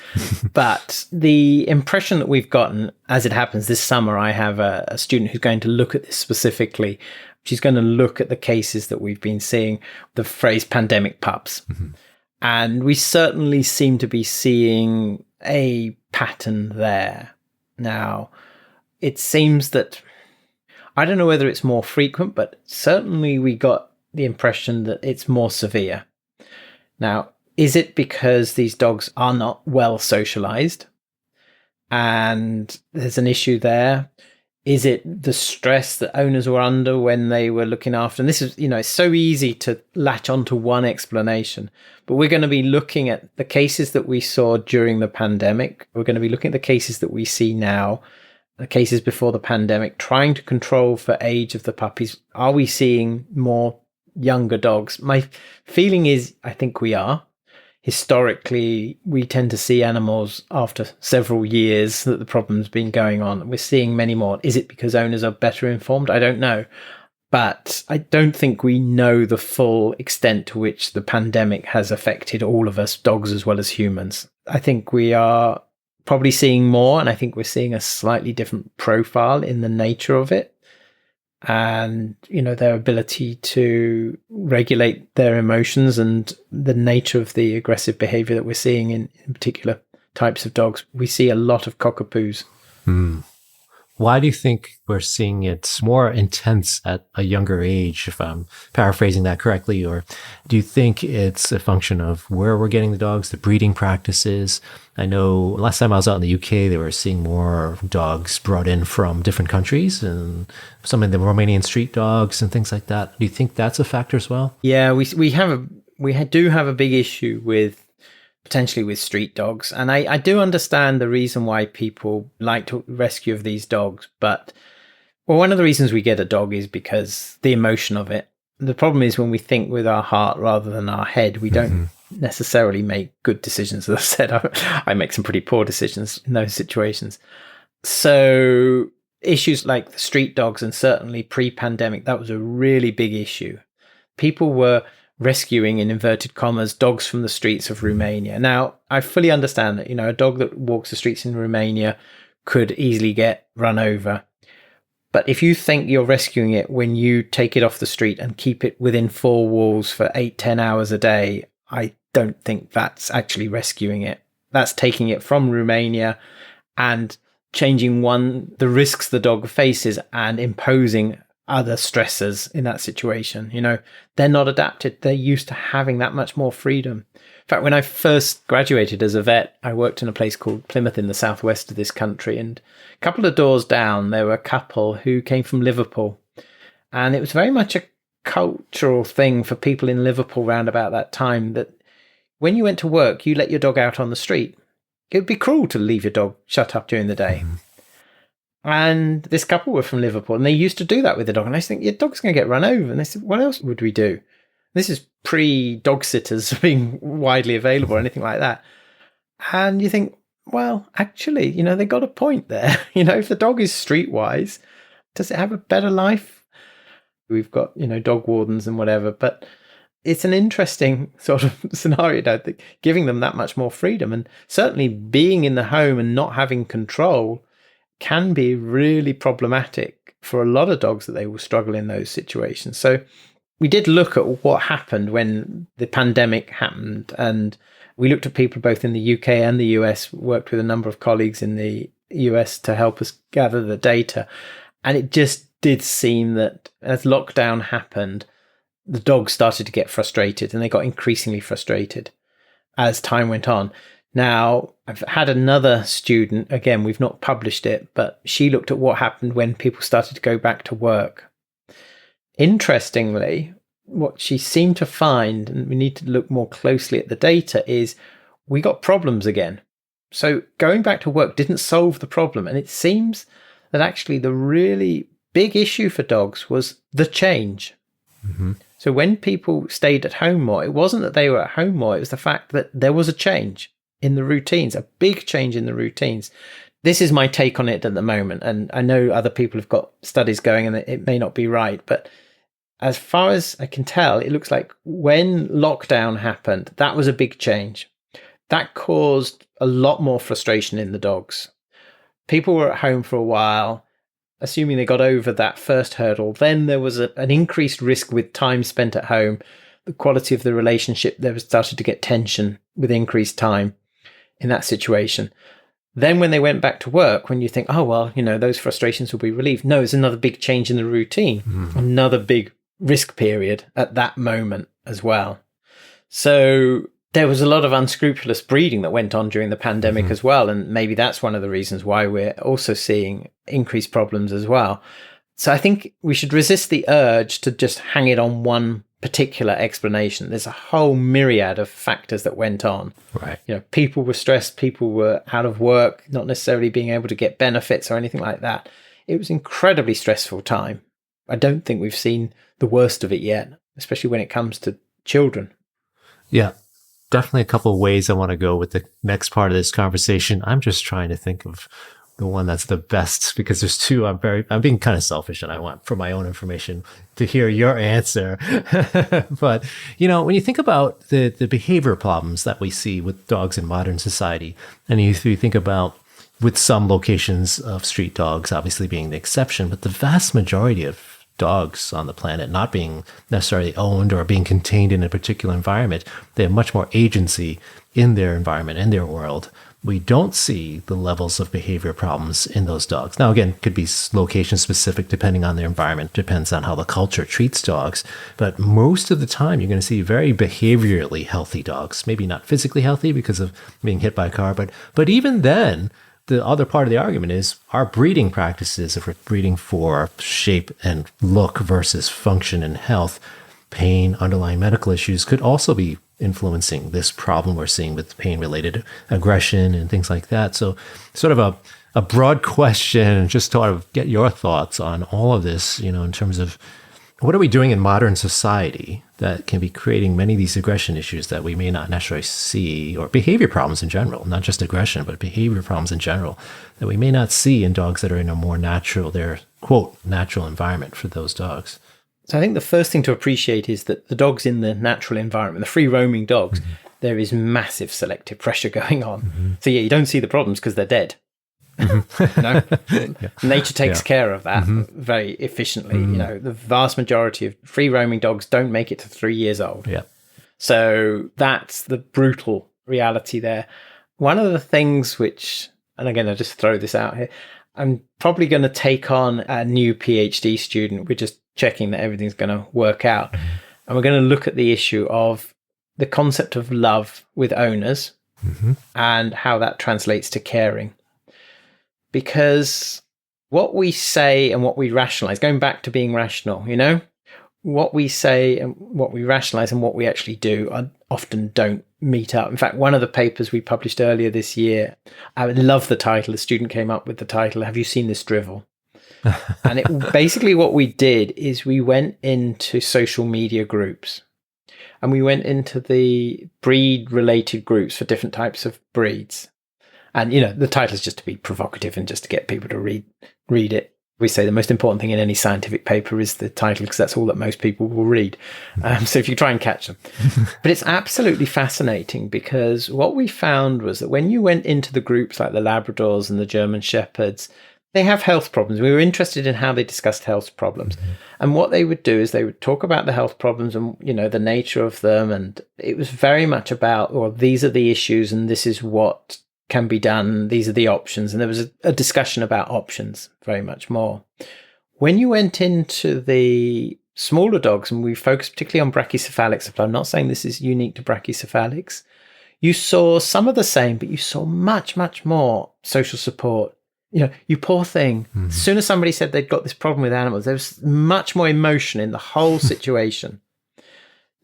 But the impression that we've gotten, as it happens this summer, I have a student who's going to look at this specifically. She's going to look at the cases that we've been seeing, the phrase pandemic pups. Mm-hmm. And we certainly seem to be seeing a pattern there. Now, it seems that, I don't know whether it's more frequent, but certainly we got the impression that it's more severe. Now, is it because these dogs are not well socialized and there's an issue there? Is it the stress that owners were under when they were looking after? And this is, it's so easy to latch onto one explanation, but we're going to be looking at the cases that we saw during the pandemic. We're going to be looking at the cases that we see now, the cases before the pandemic, trying to control for age of the puppies. Are we seeing more younger dogs? My feeling is, I think we are. Historically, we tend to see animals after several years that the problem's been going on. We're seeing many more. Is it because owners are better informed? I don't know. But I don't think we know the full extent to which the pandemic has affected all of us, dogs as well as humans. I think we are probably seeing more, and I think we're seeing a slightly different profile in the nature of it. And, their ability to regulate their emotions and the nature of the aggressive behavior that we're seeing in particular types of dogs. We see a lot of cockapoos. Why do you think we're seeing it more intense at a younger age, if I'm paraphrasing that correctly? Or do you think it's a function of where we're getting the dogs, the breeding practices? I know last time I was out in the UK, they were seeing more dogs brought in from different countries and some of the Romanian street dogs and things like that. Do you think that's a factor as well? Yeah, we do have a big issue potentially with street dogs. And I do understand the reason why people like to rescue of these dogs. But one of the reasons we get a dog is because the emotion of it. The problem is when we think with our heart rather than our head, we don't necessarily make good decisions. As I said, I make some pretty poor decisions in those situations. So issues like the street dogs, and certainly pre-pandemic, that was a really big issue. People were rescuing, in inverted commas, dogs from the streets of Romania. Now, I fully understand that, a dog that walks the streets in Romania could easily get run over. But if you think you're rescuing it when you take it off the street and keep it within four walls for 8-10 hours a day, I don't think that's actually rescuing it. That's taking it from Romania and changing the risks the dog faces and imposing other stressors in that situation. They're not adapted. They're used to having that much more freedom. In fact, when I first graduated as a vet, I worked in a place called Plymouth in the southwest of this country. And a couple of doors down, there were a couple who came from Liverpool. And it was very much a cultural thing for people in Liverpool round about that time that when you went to work, you let your dog out on the street. It would be cruel to leave your dog shut up during the day. And this couple were from Liverpool, and they used to do that with the dog. And I just think, your dog's going to get run over. And they said, what else would we do? This is pre-dog sitters being widely available or anything like that. And you think, well, actually, they got a point there. If the dog is streetwise, does it have a better life? We've got, dog wardens and whatever, but it's an interesting sort of scenario, giving them that much more freedom. And certainly being in the home and not having control can be really problematic for a lot of dogs, that they will struggle in those situations. So we did look at what happened when the pandemic happened, and we looked at people both in the UK and the US, worked with a number of colleagues in the US to help us gather the data. And it just did seem that as lockdown happened, the dogs started to get frustrated, and they got increasingly frustrated as time went on. Now, I've had another student, again, we've not published it, but she looked at what happened when people started to go back to work. Interestingly, what she seemed to find, and we need to look more closely at the data, is we got problems again. So going back to work didn't solve the problem. And it seems that actually the really big issue for dogs was the change. Mm-hmm. So when people stayed at home more, it wasn't that they were at home more, it was the fact that there was a change in the routines, a big change in the routines. This is my take on it at the moment, and I know other people have got studies going and it may not be right, but as far as I can tell, it looks like when lockdown happened, that was a big change. That caused a lot more frustration in the dogs. People were at home for a while, assuming they got over that first hurdle. Then there was an increased risk with time spent at home. The quality of the relationship, there was started to get tension with increased time in that situation. Then when they went back to work, when you think, oh, well, those frustrations will be relieved. No, it's another big change in the routine, another big risk period at that moment as well. So there was a lot of unscrupulous breeding that went on during the pandemic as well. And maybe that's one of the reasons why we're also seeing increased problems as well. So I think we should resist the urge to just hang it on one particular explanation. There's a whole myriad of factors that went on. Right. People were stressed, people were out of work, not necessarily being able to get benefits or anything like that. It was incredibly stressful time. I don't think we've seen the worst of it yet, especially when it comes to children. Yeah. Definitely a couple of ways I want to go with the next part of this conversation. I'm just trying to think of the one that's the best, because there's two. I'm being kind of selfish, and I want, for my own information, to hear your answer. But, when you think about the behavior problems that we see with dogs in modern society, and if you think about, with some locations of street dogs obviously being the exception, but the vast majority of dogs on the planet not being necessarily owned or being contained in a particular environment, they have much more agency in their environment, in their world. We don't see the levels of behavior problems in those dogs. Now, again, could be location specific depending on their environment, depends on how the culture treats dogs. But most of the time, you're going to see very behaviorally healthy dogs. Maybe not physically healthy because of being hit by a car, but even then, the other part of the argument is our breeding practices, if we're breeding for shape and look versus function and health, pain, underlying medical issues could also be influencing this problem we're seeing with pain-related aggression and things like that. So sort of a broad question, just to sort of get your thoughts on all of this, in terms of what are we doing in modern society that can be creating many of these aggression issues that we may not necessarily see, or behavior problems in general, not just aggression, but behavior problems in general that we may not see in dogs that are in a more natural, their quote, natural environment for those dogs. So I think the first thing to appreciate is that the dogs in the natural environment, the free roaming dogs, there is massive selective pressure going on. So yeah, you don't see the problems because they're dead. Nature takes care of that very efficiently. The vast majority of free roaming dogs don't make it to 3 years old. So that's the brutal reality there. One of the things which, and again, I'll just throw this out here, I'm probably going to take on a new PhD student. We're just checking that everything's going to work out. And we're going to look at the issue of the concept of love with owners and how that translates to caring. Because what we say and what we rationalize, going back to being rational, what we say and what we rationalize and what we actually do often don't meet up. In fact, one of the papers we published earlier this year, I love the title. A student came up with the title, "Have you seen this drivel?" And basically what we did is we went into social media groups, and we went into the breed related groups for different types of breeds. And, the title is just to be provocative and just to get people to read it. We say the most important thing in any scientific paper is the title, because that's all that most people will read. So if you try and catch them. But it's absolutely fascinating, because what we found was that when you went into the groups like the Labradors and the German Shepherds, they have health problems. We were interested in how they discussed health problems. And what they would do is they would talk about the health problems and, the nature of them. And it was very much about, well, these are the issues and this is what can be done. These are the options. And there was a discussion about options very much more. When you went into the smaller dogs, and we focused particularly on brachycephalics, I'm not saying this is unique to brachycephalics, you saw some of the same, but you saw much, much more social support. You poor thing. As soon as somebody said they'd got this problem with animals, there was much more emotion in the whole situation.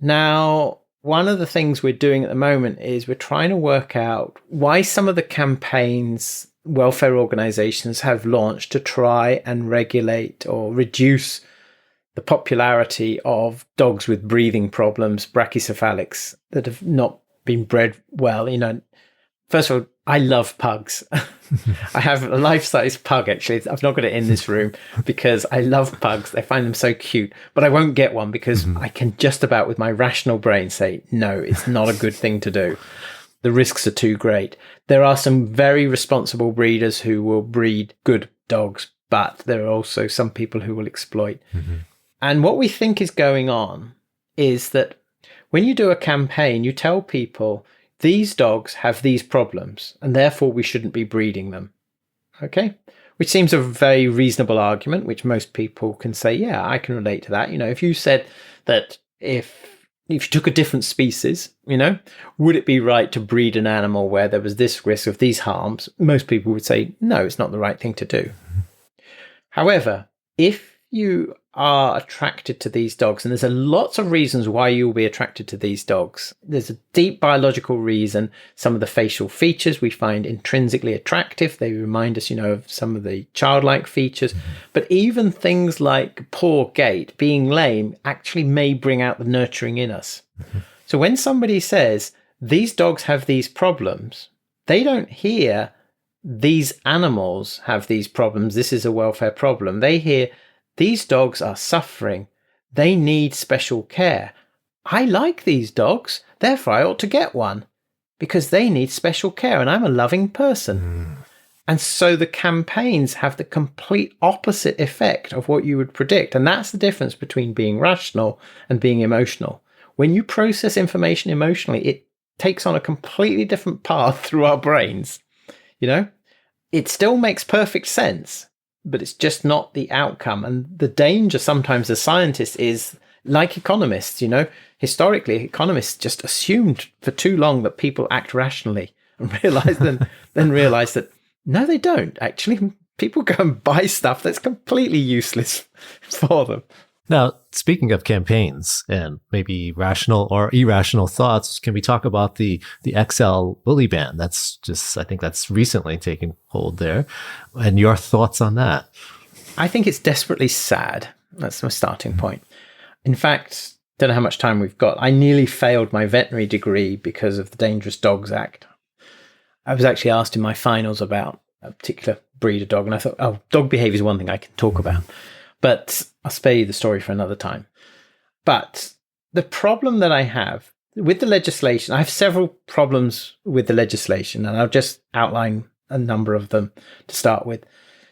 Now, one of the things we're doing at the moment is we're trying to work out why some of the campaigns welfare organizations have launched to try and regulate or reduce the popularity of dogs with breathing problems, brachycephalics, that have not been bred well. First of all, I love pugs. I have a life-size pug, actually. I've not got it in this room because I love pugs. I find them so cute. But I won't get one because I can just about with my rational brain say, no, it's not a good thing to do. The risks are too great. There are some very responsible breeders who will breed good dogs, but there are also some people who will exploit. And what we think is going on is that when you do a campaign, you tell people, these dogs have these problems, and therefore we shouldn't be breeding them. Okay? Which seems a very reasonable argument, which most people can say, yeah, I can relate to that. If you said that if you took a different species, would it be right to breed an animal where there was this risk of these harms? Most people would say, no, it's not the right thing to do. However, if you are attracted to these dogs, and there's lots of reasons why you'll be attracted to these dogs. There's a deep biological reason. Some of the facial features we find intrinsically attractive. They remind us, of some of the childlike features. But even things like poor gait, being lame, actually may bring out the nurturing in us. So when somebody says, these dogs have these problems, they don't hear, these animals have these problems, this is a welfare problem. They hear, these dogs are suffering. They need special care. I like these dogs, therefore I ought to get one because they need special care and I'm a loving person. And so the campaigns have the complete opposite effect of what you would predict. And that's the difference between being rational and being emotional. When you process information emotionally, it takes on a completely different path through our brains. It still makes perfect sense, but it's just not the outcome. And the danger sometimes as scientists is like economists, historically economists just assumed for too long that people act rationally and then realize that no, they don't. Actually, people go and buy stuff that's completely useless for them. Now, speaking of campaigns and maybe rational or irrational thoughts, can we talk about the XL bully ban? I think that's recently taken hold there. And your thoughts on that? I think it's desperately sad. That's my starting point. In fact, don't know how much time we've got. I nearly failed my veterinary degree because of the Dangerous Dogs Act. I was actually asked in my finals about a particular breed of dog, and I thought, dog behavior is one thing I can talk about. But I'll spare you the story for another time. But the problem that I have with the legislation, I have several problems with the legislation, and I'll just outline a number of them to start with.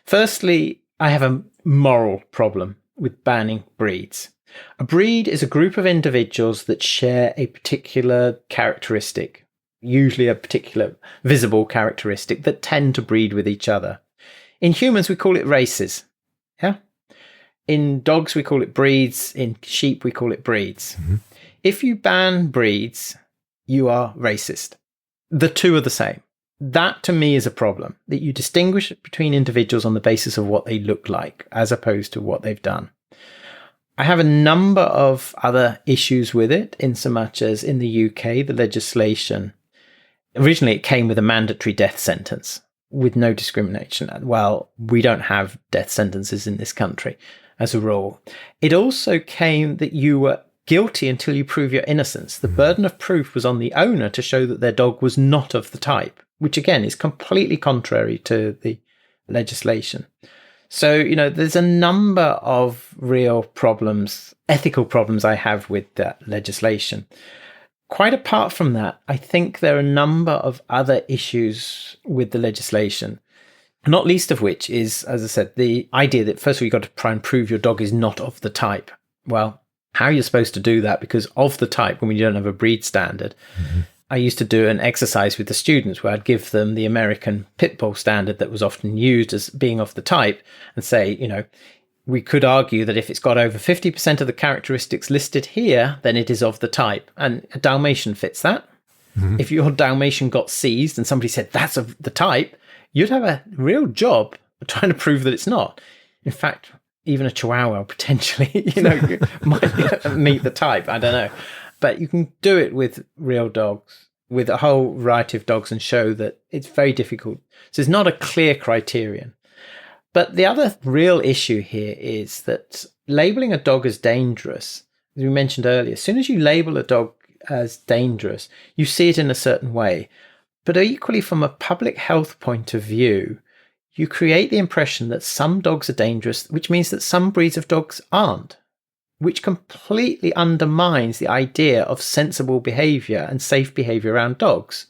Firstly, I have a moral problem with banning breeds. A breed is a group of individuals that share a particular characteristic, usually a particular visible characteristic, that tend to breed with each other. In humans, we call it races. Yeah? In dogs, we call it breeds. In sheep, we call it breeds. If you ban breeds, you are racist. The two are the same. That, to me, is a problem, that you distinguish between individuals on the basis of what they look like, as opposed to what they've done. I have a number of other issues with it, in so much as in the UK, the legislation, originally it came with a mandatory death sentence with no discrimination. Well, we don't have death sentences in this country as a rule. It also came that you were guilty until you prove your innocence. The burden of proof was on the owner to show that their dog was not of the type, which again is completely contrary to the legislation. So, there's a number of real problems, ethical problems I have with that legislation. Quite apart from that, I think there are a number of other issues with the legislation, not least of which is, as I said, the idea that first of all, you've got to try and prove your dog is not of the type. Well, how are you supposed to do that? Because of the type, when you don't have a breed standard, I used to do an exercise with the students where I'd give them the American pit bull standard that was often used as being of the type and say, we could argue that if it's got over 50% of the characteristics listed here, then it is of the type. And a Dalmatian fits that. If your Dalmatian got seized and somebody said that's of the type, you'd have a real job trying to prove that it's not. In fact, even a Chihuahua potentially, might meet the type. I don't know. But you can do it with real dogs, with a whole variety of dogs, and show that it's very difficult. So it's not a clear criterion. But the other real issue here is that labeling a dog as dangerous, as we mentioned earlier, as soon as you label a dog as dangerous, you see it in a certain way. But equally, from a public health point of view, you create the impression that some dogs are dangerous, which means that some breeds of dogs aren't, which completely undermines the idea of sensible behavior and safe behavior around dogs.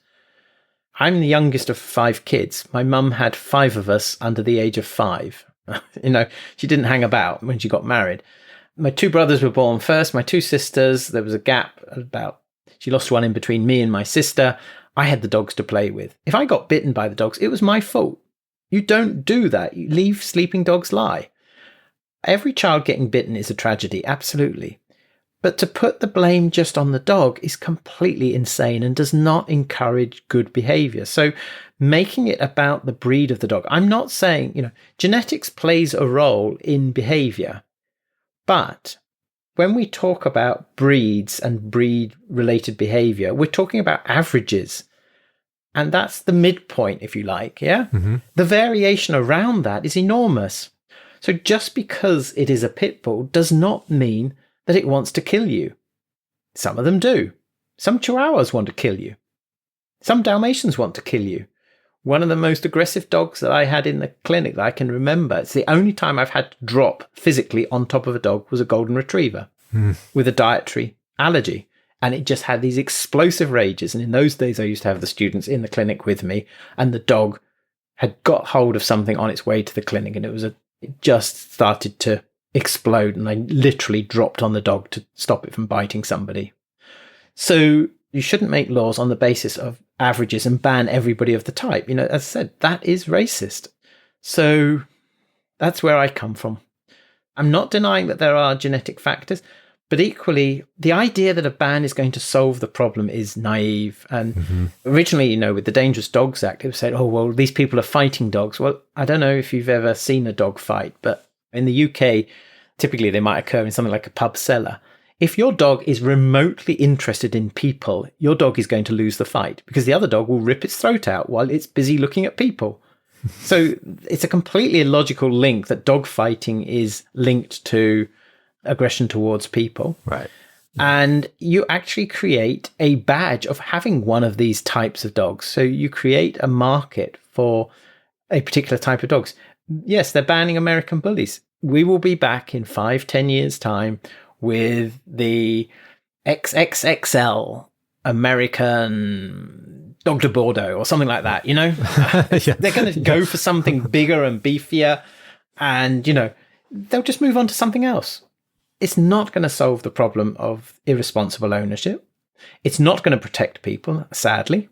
I'm the youngest of 5 kids. My mum had 5 of us under the age of 5. She didn't hang about when she got married. My 2 brothers were born first. My 2 sisters, there was a gap she lost one in between me and my sister. I had the dogs to play with. If I got bitten by the dogs, it was my fault. You don't do that. You leave sleeping dogs lie. Every child getting bitten is a tragedy, absolutely. But to put the blame just on the dog is completely insane and does not encourage good behavior. So making it about the breed of the dog, I'm not saying, genetics plays a role in behavior. But when we talk about breeds and breed-related behavior, we're talking about averages. And that's the midpoint, if you like, yeah? The variation around that is enormous. So just because it is a pit bull does not mean that it wants to kill you. Some of them do. Some Chihuahuas want to kill you. Some Dalmatians want to kill you. One of the most aggressive dogs that I had in the clinic that I can remember, it's the only time I've had to drop physically on top of a dog, was a golden retriever with a dietary allergy. And it just had these explosive rages. And in those days, I used to have the students in the clinic with me, and the dog had got hold of something on its way to the clinic, and it just started to explode. And I literally dropped on the dog to stop it from biting somebody. So you shouldn't make laws on the basis of averages and ban everybody of the type. As I said, that is racist. So that's where I come from. I'm not denying that there are genetic factors. But equally, the idea that a ban is going to solve the problem is naive. And originally, with the Dangerous Dogs Act, it was said, these people are fighting dogs. Well, I don't know if you've ever seen a dog fight, but in the UK, typically they might occur in something like a pub cellar. If your dog is remotely interested in people, your dog is going to lose the fight because the other dog will rip its throat out while it's busy looking at people. So it's a completely illogical link that dog fighting is linked to aggression towards people. Right. And you actually create a badge of having one of these types of dogs. So you create a market for a particular type of dogs. Yes, they're banning American bullies. We will be back in 5-10 years' time with the XXXL American Dog de Bordeaux or something like that, Yeah. They're going to go for something bigger and beefier, and, they'll just move on to something else. It's not going to solve the problem of irresponsible ownership. It's not going to protect people, sadly.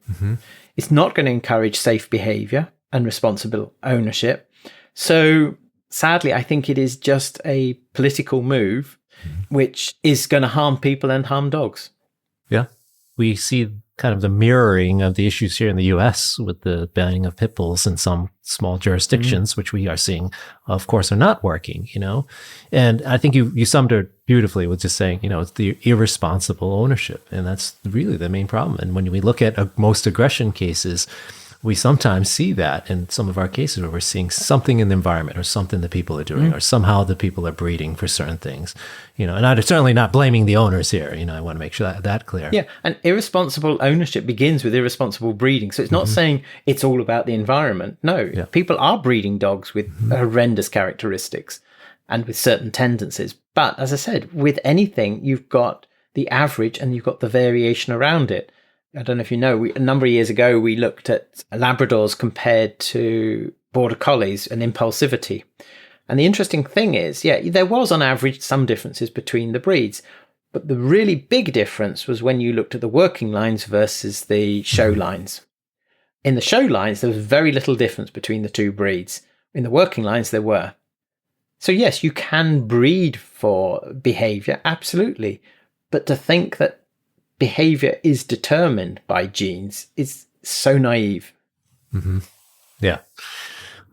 It's not going to encourage safe behavior and responsible ownership. So sadly, I think it is just a political move which is going to harm people and harm dogs. Yeah. We see kind of the mirroring of the issues here in the US with the banning of pit bulls in some small jurisdictions, which we are seeing, of course, are not working, And I think you summed it beautifully with just saying, it's the irresponsible ownership. And that's really the main problem. And when we look at most aggression cases, we sometimes see that in some of our cases where we're seeing something in the environment or something that people are doing or somehow the people are breeding for certain things, and I'm certainly not blaming the owners here. I want to make sure that clear. Yeah. And irresponsible ownership begins with irresponsible breeding. So it's not saying it's all about the environment. No, people are breeding dogs with horrendous characteristics and with certain tendencies. But as I said, with anything, you've got the average and you've got the variation around it. I don't know if you know, a number of years ago, we looked at Labradors compared to Border Collies and impulsivity. And the interesting thing is, there was on average some differences between the breeds. But the really big difference was when you looked at the working lines versus the show lines. In the show lines, there was very little difference between the two breeds. In the working lines, there were. So yes, you can breed for behavior, absolutely. But to think that behavior is determined by genes is so naive. Yeah.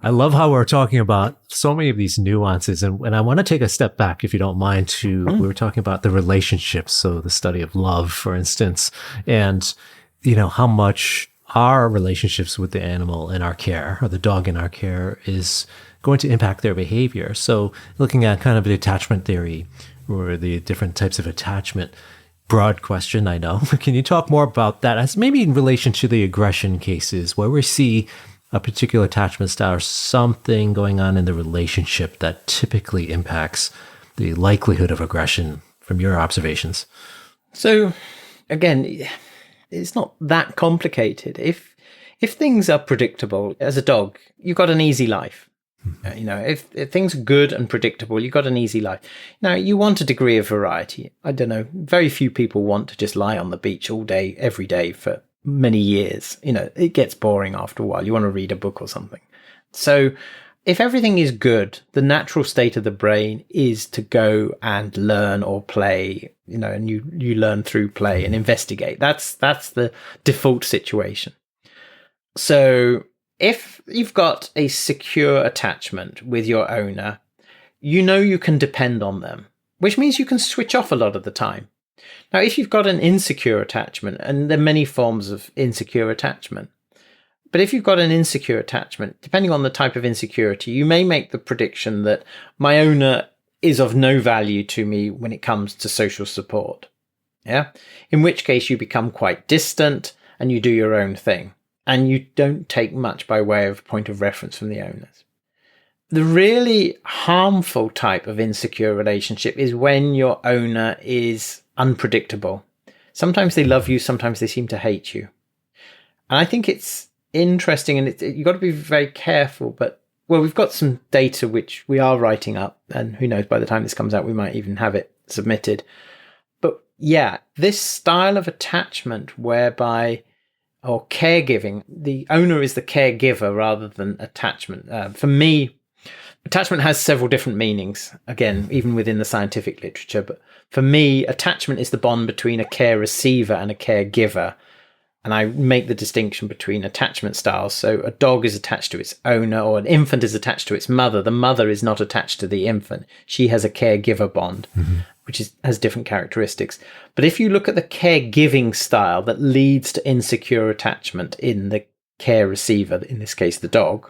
I love how we're talking about so many of these nuances. And I want to take a step back, if you don't mind, we were talking about the relationships. So the study of love, for instance, and, how much our relationships with the animal in our care or the dog in our care is going to impact their behavior. So looking at kind of the attachment theory or the different types of attachment, broad question, I know. Can you talk more about that as maybe in relation to the aggression cases where we see a particular attachment style or something going on in the relationship that typically impacts the likelihood of aggression from your observations? So again, it's not that complicated. If things are predictable, as a dog, you've got an easy life. If things are good and predictable, you've got an easy life. Now, you want a degree of variety. I don't know. Very few people want to just lie on the beach all day, every day for many years. It gets boring after a while. You want to read a book or something. So if everything is good, the natural state of the brain is to go and learn or play, and you learn through play and investigate. That's the default situation. So if you've got a secure attachment with your owner, you can depend on them, which means you can switch off a lot of the time. Now, if you've got an insecure attachment, and there are many forms of insecure attachment, but if you've got an insecure attachment, depending on the type of insecurity, you may make the prediction that my owner is of no value to me when it comes to social support. Yeah. In which case you become quite distant and you do your own thing. And you don't take much by way of point of reference from the owners. The really harmful type of insecure relationship is when your owner is unpredictable. Sometimes they love you, sometimes they seem to hate you. And I think it's interesting, and you've got to be very careful, but we've got some data which we are writing up, and who knows, by the time this comes out, we might even have it submitted. But this style of attachment whereby or caregiving, the owner is the caregiver rather than attachment. For me, attachment has several different meanings, again, even within the scientific literature. But for me, attachment is the bond between a care receiver and a caregiver. And I make the distinction between attachment styles. So a dog is attached to its owner, or an infant is attached to its mother. The mother is not attached to the infant. She has a caregiver bond, which has different characteristics. But if you look at the caregiving style that leads to insecure attachment in the care receiver, in this case the dog,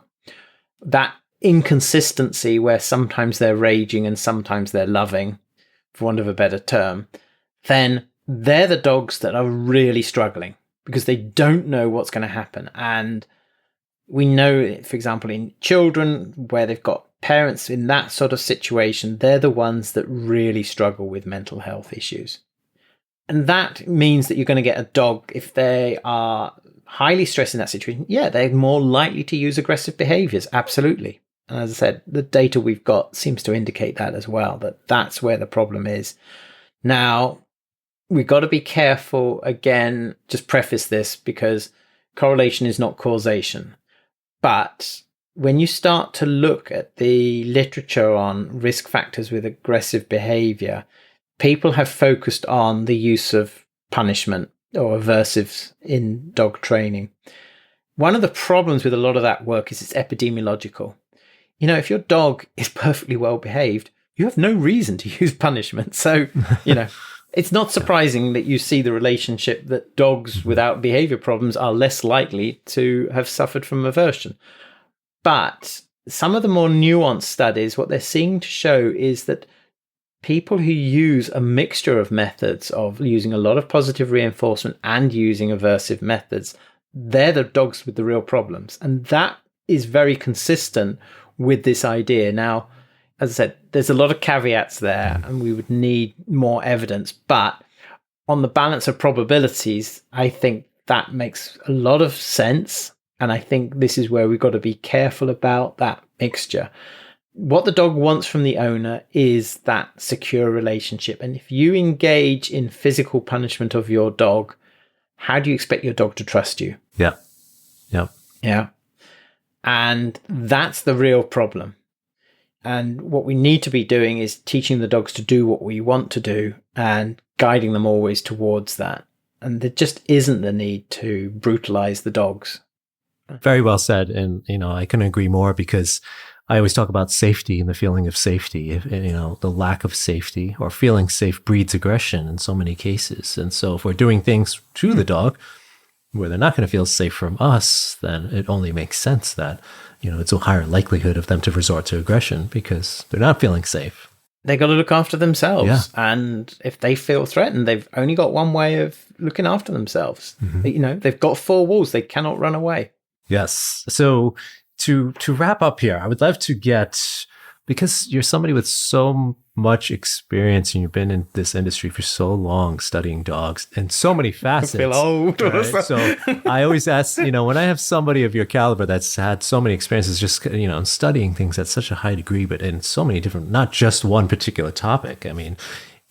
that inconsistency where sometimes they're raging and sometimes they're loving, for want of a better term, then they're the dogs that are really struggling because they don't know what's going to happen. And we know, for example, in children where they've got parents in that sort of situation, they're the ones that really struggle with mental health issues. And that means that you're going to get a dog, if they are highly stressed in that situation, they're more likely to use aggressive behaviors. Absolutely. And as I said, the data we've got seems to indicate that as well, that that's where the problem is. Now, we've got to be careful, again, just preface this, because correlation is not causation. But when you start to look at the literature on risk factors with aggressive behavior, people have focused on the use of punishment or aversives in dog training. One of the problems with a lot of that work is it's epidemiological. If your dog is perfectly well behaved, you have no reason to use punishment. So, it's not surprising that you see the relationship that dogs without behavior problems are less likely to have suffered from aversion. But some of the more nuanced studies, what they're seeing to show is that people who use a mixture of methods of using a lot of positive reinforcement and using aversive methods, they're the dogs with the real problems. And that is very consistent with this idea. Now, as I said, there's a lot of caveats there and we would need more evidence. But on the balance of probabilities, I think that makes a lot of sense. And I think this is where we've got to be careful about that mixture. What the dog wants from the owner is that secure relationship. And if you engage in physical punishment of your dog, how do you expect your dog to trust you? Yeah. Yeah. Yeah. And that's the real problem. And what we need to be doing is teaching the dogs to do what we want to do and guiding them always towards that. And there just isn't the need to brutalize the dogs. Very well said. And, I couldn't agree more, because I always talk about safety and the feeling of safety. The lack of safety or feeling safe breeds aggression in so many cases. And so if we're doing things to the dog where they're not going to feel safe from us, then it only makes sense that, it's a higher likelihood of them to resort to aggression because they're not feeling safe. They got to look after themselves. Yeah. And if they feel threatened, they've only got one way of looking after themselves. They've got four walls. They cannot run away. Yes. So to wrap up here, I would love to get, because you're somebody with so much experience and you've been in this industry for so long studying dogs and so many facets. I feel old. Right? So I always ask, when I have somebody of your caliber that's had so many experiences, just, studying things at such a high degree, but in so many different, not just one particular topic. I mean,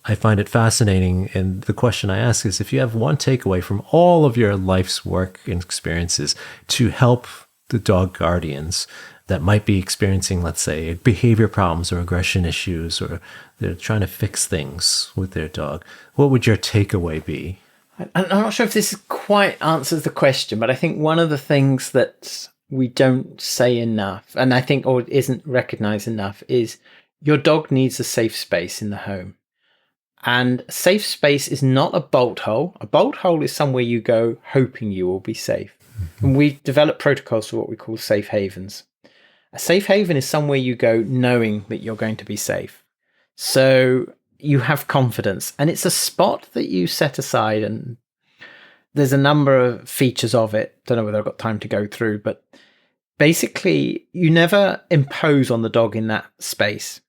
I find it fascinating. And the question I ask is, if you have one takeaway from all of your life's work and experiences to help the dog guardians that might be experiencing, let's say, behavior problems or aggression issues, or they're trying to fix things with their dog, what would your takeaway be? I'm not sure if this quite answers the question, but I think one of the things that we don't say enough, and I think, or isn't recognized enough, is your dog needs a safe space in the home. And a safe space is not a bolt hole. A bolt hole is somewhere you go hoping you will be safe. And we develop protocols for what we call safe havens. A safe haven is somewhere you go knowing that you're going to be safe. So you have confidence, and it's a spot that you set aside, and there's a number of features of it. Don't know whether I've got time to go through, but basically you never impose on the dog in that space.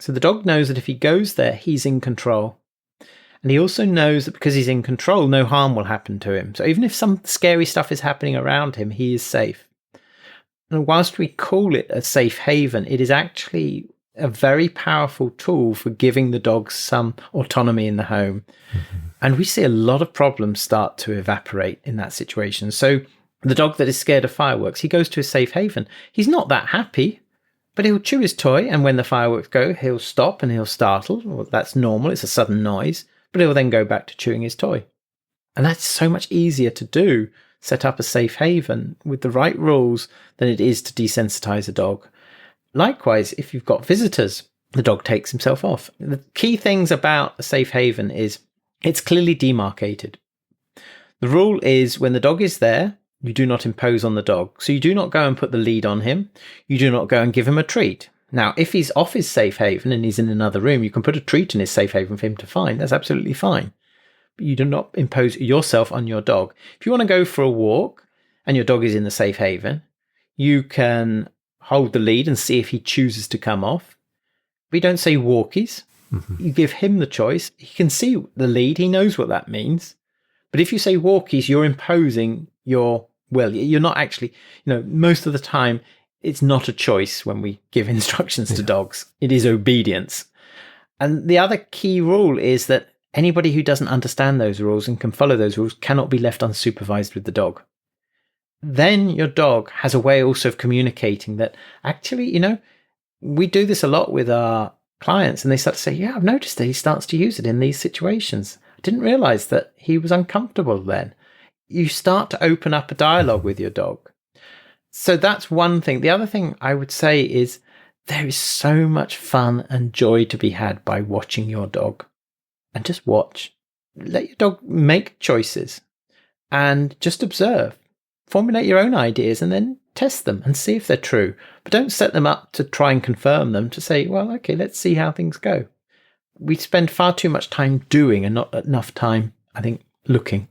So the dog knows that if he goes there, he's in control. And he also knows that because he's in control, no harm will happen to him. So even if some scary stuff is happening around him, he is safe. And whilst we call it a safe haven, it is actually a very powerful tool for giving the dog some autonomy in the home. And we see a lot of problems start to evaporate in that situation. So the dog that is scared of fireworks, he goes to a safe haven. He's not that happy, but he'll chew his toy, and when the fireworks go, he'll stop and he'll startle. Well, that's normal. It's a sudden noise. But he'll then go back to chewing his toy. And that's so much easier to do, set up a safe haven with the right rules, than it is to desensitize a dog. Likewise, if you've got visitors, the dog takes himself off. The key things about a safe haven is it's clearly demarcated. The rule is when the dog is there, you do not impose on the dog. So you do not go and put the lead on him. You do not go and give him a treat. Now, if he's off his safe haven and he's in another room, you can put a treat in his safe haven for him to find. That's absolutely fine. But you do not impose yourself on your dog. If you want to go for a walk and your dog is in the safe haven, you can hold the lead and see if he chooses to come off. We don't say walkies. You give him the choice. He can see the lead. He knows what that means. But if you say walkies, you're imposing your will. You're not actually, most of the time, it's not a choice when we give instructions to dogs. It is obedience. And the other key rule is that anybody who doesn't understand those rules and can follow those rules cannot be left unsupervised with the dog. Then your dog has a way also of communicating that actually, we do this a lot with our clients, and they start to say, yeah, I've noticed that he starts to use it in these situations. didn't realize that he was uncomfortable then. You start to open up a dialogue with your dog. So that's one thing. The other thing I would say is there is so much fun and joy to be had by watching your dog. And just watch. Let your dog make choices and just observe. Formulate your own ideas and then test them and see if they're true. But don't set them up to try and confirm them, to say, well, okay, let's see how things go. We spend far too much time doing and not enough time, I think, looking.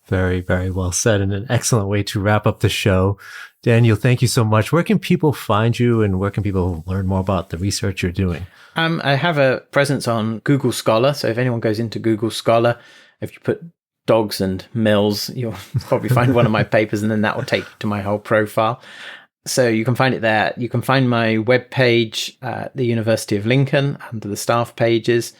Very, very well said, and an excellent way to wrap up the show. Daniel, thank you so much. Where can people find you, and where can people learn more about the research you're doing? I have a presence on Google Scholar. So if anyone goes into Google Scholar, if you put dogs and mills, you'll probably find one of my papers, and then that will take you to my whole profile. So you can find it there. You can find my webpage at the University of Lincoln under the staff pages.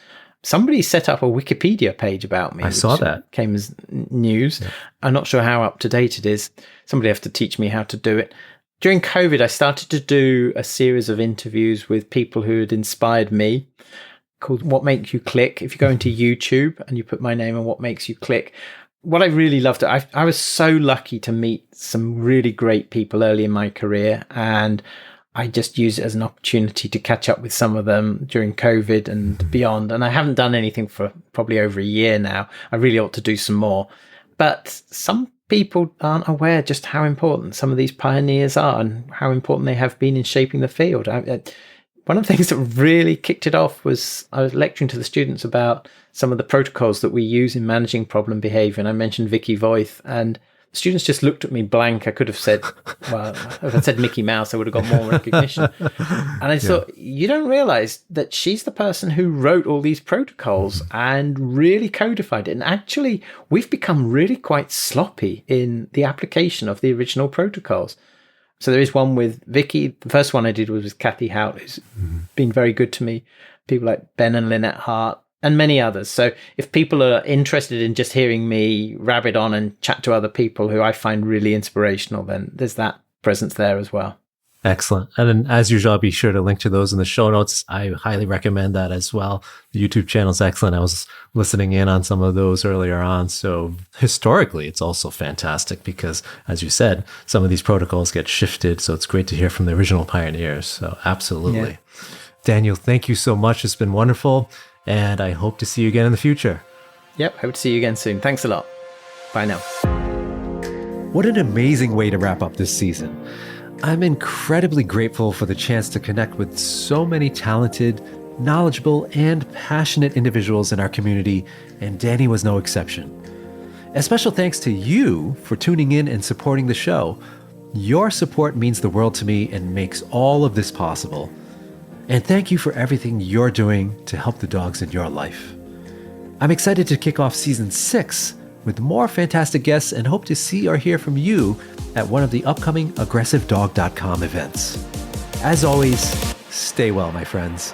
Somebody set up a Wikipedia page about me. I saw that. Came as news. Yeah. I'm not sure how up to date it is. Somebody has to teach me how to do it. During COVID, I started to do a series of interviews with people who had inspired me, called What Makes You Click. If you go into YouTube and you put my name and What Makes You Click, what I really loved, I was so lucky to meet some really great people early in my career, and I just used it as an opportunity to catch up with some of them during COVID and beyond. And I haven't done anything for probably over a year now. I really ought to do some more. But some people aren't aware just how important some of these pioneers are and how important they have been in shaping the field. One of the things that really kicked it off was I was lecturing to the students about some of the protocols that we use in managing problem behavior. And I mentioned Vicky Voith, and the students just looked at me blank. I could have said, well, if I said Mickey Mouse, I would have got more recognition. And I thought, you don't realize that she's the person who wrote all these protocols and really codified it. And actually, we've become really quite sloppy in the application of the original protocols. So there is one with Vicky. The first one I did was with Kathy Hout, who's been very good to me. People like Ben and Lynette Hart, and many others. So if people are interested in just hearing me rabbit on and chat to other people who I find really inspirational, then there's that presence there as well. Excellent. And then as usual, I'll be sure to link to those in the show notes. I highly recommend that as well. The YouTube channel is excellent. I was listening in on some of those earlier on. So historically, it's also fantastic because, as you said, some of these protocols get shifted. So it's great to hear from the original pioneers. So absolutely. Yeah. Daniel, thank you so much. It's been wonderful. And I hope to see you again in the future. Yep, hope to see you again soon. Thanks a lot. Bye now. What an amazing way to wrap up this season. I'm incredibly grateful for the chance to connect with so many talented, knowledgeable, and passionate individuals in our community, and Danny was no exception. A special thanks to you for tuning in and supporting the show. Your support means the world to me and makes all of this possible. And thank you for everything you're doing to help the dogs in your life. I'm excited to kick off season 6 with more fantastic guests and hope to see or hear from you at one of the upcoming aggressivedog.com events. As always, stay well, my friends.